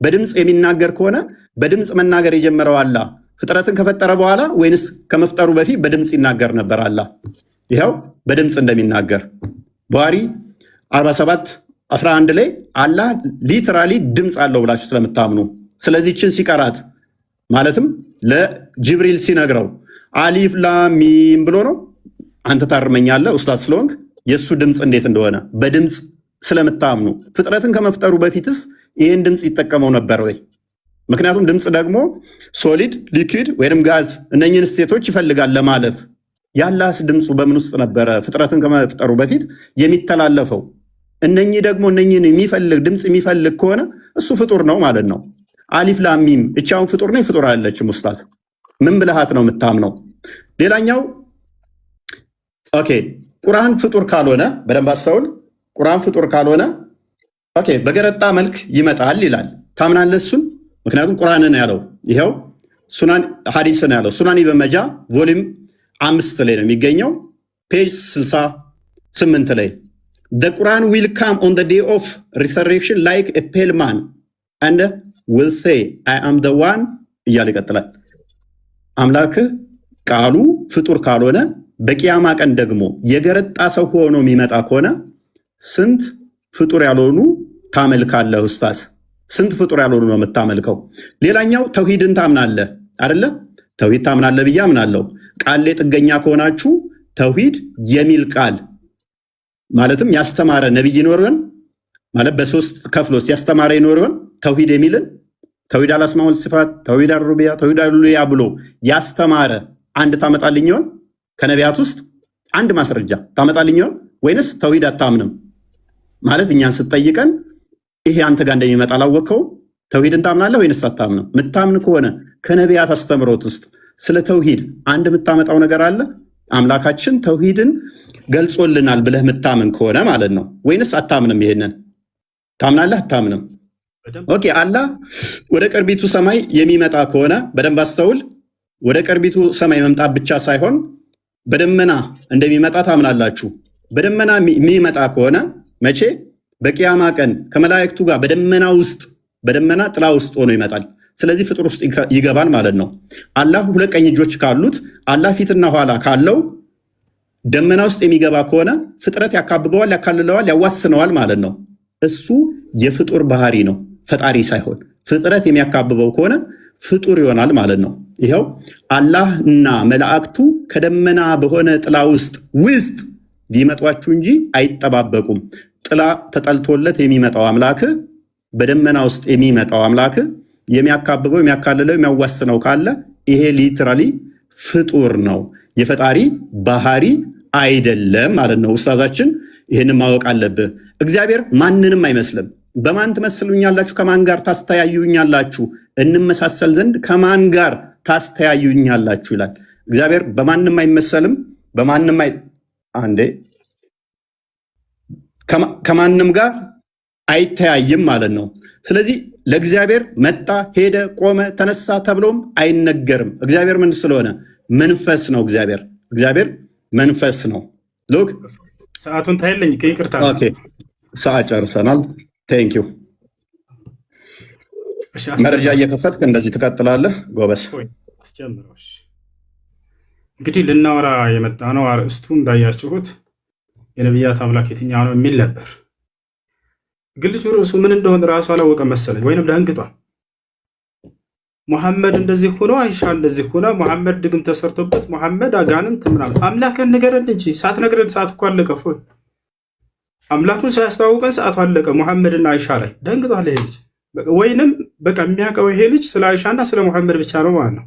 በድምፅ የሚናገር ከሆነ በድምፅ መናገር የጀመረው አላህ ፍጥረትን ከፈጠረ በኋላ ወይንስ ከመፍጠሩ በፊት በድምፅ ይናገር ነበር አላህ? ይኸው በድምፅ እንደሚናገር ባህሪ 47:11 ላይ አላህ ሊትራሊ ድምፅ አለው ብላችሁ ስለምታምኑ፣ ስለዚህ ችን ሲቀራት ማለትም ለጅብሪል ሲነግረው አሊፍ ላም ሚም ብሎ ነው። አንተ ታርመኛለህ ኡስታዝ ስለሆንክ የእሱ ድምፅ እንዴት እንደሆነ በድምፅ ስለምታምኑ። ፍጥረትን ከመፍጠሩ በፊትስ ይህን ድምፅ ይጠቀመው ነበር ወይ? ምክንያቱም ድምፅ ደግሞ ሶሊድ፣ ሊኩዊድ ወይም ጋዝ እነኝህን ስቴቶች ይፈልጋል ለማለፍ። ያላህስ ድምፁ በምን ውስጥ ነበረ ፍጥረትን ከመፍጠሩ በፊት የሚተላለፈው? እነኚህ ደግሞ እነኚህን የሚፈልግ ድምፅ የሚፈልግ ከሆነ እሱ ፍጡር ነው ማለት ነው። አሊፍ ላም ሚም እቻውን ፍጡር ነው ፍጡር አይደለችም? ኡስታዝ ምን ብልሃት ነው የምታምነው? ሌላኛው ኦኬ ቁርአን ፍጡር ካልሆነ በደንብ አስተውል። ቁርአን ፍጡር ካልሆነ ኦኬ በገረጣ መልክ ይመጣል ይላል። ታምናለህ እሱን? ምክንያቱም ቁርአን ነው ያለው። ይሄው ሱናን ሐዲስ ነው ያለው። ሱናን ኢብን ማጃ ቮሊዩም 5 ላይ ነው የሚገኘው ፔጅ 68 ላይ the Quran will come on the day of resurrection like a pale man and will say I am the one እያለ ይቀጥላል። አምላክ ቃሉ ፍጡር ካልሆነ በቂያማ ቀን ደግሞ የገረጣ ሰው ሆኖ የሚመጣ ከሆነ ስንት ፍጡር ያልሆኑ ታመልካለህ ኡስታዝ? ስንት ፍጡር ያልሆኑ ነው የምታመልከው? ሌላኛው ተውሂድን ታምናለህ አይደለ? ተውሂድ ታምናለህ ብዬ አምናለሁ። ቃል ላይ ጥገኛ ከሆናችሁ ተውሂድ የሚል ቃል ማለትም ያስተማረ ነብይ ይኖርን ማለት በሶስት ከፍሎስ ያስተማረ ይኖርን ተውሂድ የሚልን ተውሂድ አልአስማኡ ወልሲፋት፣ ተውሂድ አልሩቢያ፣ ተውሂድ አልኡሉሂያ ብሎ ያስተማረ አንድ ታመጣልኝ ይሆን? ከነቢያት ውስጥ አንድ ማስረጃ ታመጣልኝ ይሆን? ወይንስ ተውሂድ አታምንም ማለት እኛን ስትጠይቀን ይሄ አንተ ጋር እንደሚመጣ አላወቀው? ተውሂድን ታምናለህ ወይንስ አታምንም? ምታምን ከሆነ ከነቢያት አስተምሮት ውስጥ ስለ ተውሂድ አንድ የምታመጣው ነገር አለ? አምላካችን ተውሂድን ገልጾልናል ብለህ ምታምን ከሆነ ማለት ነው። ወይንስ አታምንም? ይሄንን ታምናለህ አታምንም? ኦኬ። አላህ ወደ ቅርቢቱ ሰማይ የሚመጣ ከሆነ በደንብ አስተውል። ወደ ቅርቢቱ ሰማይ መምጣት ብቻ ሳይሆን በደመና እንደሚመጣ ታምናላችሁ። በደመና የሚመጣ ከሆነ መቼ? በቂያማ ቀን ከመላእክቱ ጋር በደመና ጥላ ውስጥ ሆኖ ይመጣል። ስለዚህ ፍጡር ውስጥ ይገባል ማለት ነው። አላህ ሁለት ቀኝ እጆች ካሉት አላህ ፊትና ኋላ ካለው ደመና ውስጥ የሚገባ ከሆነ ፍጥረት ያካብበዋል፣ ያካልለዋል፣ ያዋስነዋል ማለት ነው። እሱ የፍጡር ባህሪ ነው፣ ፈጣሪ ሳይሆን። ፍጥረት የሚያካብበው ከሆነ ፍጡር ይሆናል ማለት ነው። ይኸው አላህና መላእክቱ ከደመና በሆነ ጥላ ውስጥ ሊመጧችሁ እንጂ አይጠባበቁም። ጥላ ተጠልቶለት የሚመጣው አምላክ፣ በደመና ውስጥ የሚመጣው አምላክ የሚያካብበው፣ የሚያካልለው፣ የሚያዋስነው ካለ ይሄ ሊትራሊ ፍጡር ነው፣ የፈጣሪ ባህሪ አይደለም ማለት ነው። ኡስታዛችን ይህንን ማወቅ አለብህ። እግዚአብሔር ማንንም አይመስልም። በማን ትመስሉኛላችሁ? ከማን ጋር ታስተያዩኛላችሁ? እንመሳሰል ዘንድ ከማን ጋር ታስተያዩኛላችሁ ይላል። እግዚአብሔር በማንም አይመሰልም፣ ከማንም ጋር አይተያይም ማለት ነው። ስለዚህ ለእግዚአብሔር መጣ፣ ሄደ፣ ቆመ፣ ተነሳ ተብሎም አይነገርም። እግዚአብሔር ምን ስለሆነ መንፈስ ነው። እግዚአብሔር መንፈስ ነው። ሎክ ሰዓቱን ታይለኝ ከይቅርታ ሰዓት ጨርሰናል። ቴንክ ዩ። መረጃ እየከፈትክ እንደዚህ ትቀጥላለህ። ጎበስ አስጀምረሽ። እንግዲህ ልናወራ የመጣ ነው አርእስቱ እንዳያችሁት የነቢያት አምላክ የትኛው ነው የሚል ነበር። ግን ልጁ ርዕሱ ምን እንደሆነ ራሱ አላወቀም መሰለኝ፣ ወይንም ደንግጧል። ሙሐመድ እንደዚህ ሆኖ አይሻ እንደዚህ ሆና፣ ሙሐመድ ድግም ተሰርቶበት፣ ሙሐመድ አጋንንት ምናምን። አምላክን ንገረን እንጂ ሳትነግረን ሰዓት እኮ አለቀ። ፎይ አምላኩን ሳያስተዋውቀን ሰዓቱ አለቀ። ሙሐመድና አይሻ ላይ ደንግጧል ይሄ ልጅ። ወይንም በቃ የሚያውቀው ይሄ ልጅ ስለ አይሻና ስለ ሙሐመድ ብቻ ነው ማለት ነው።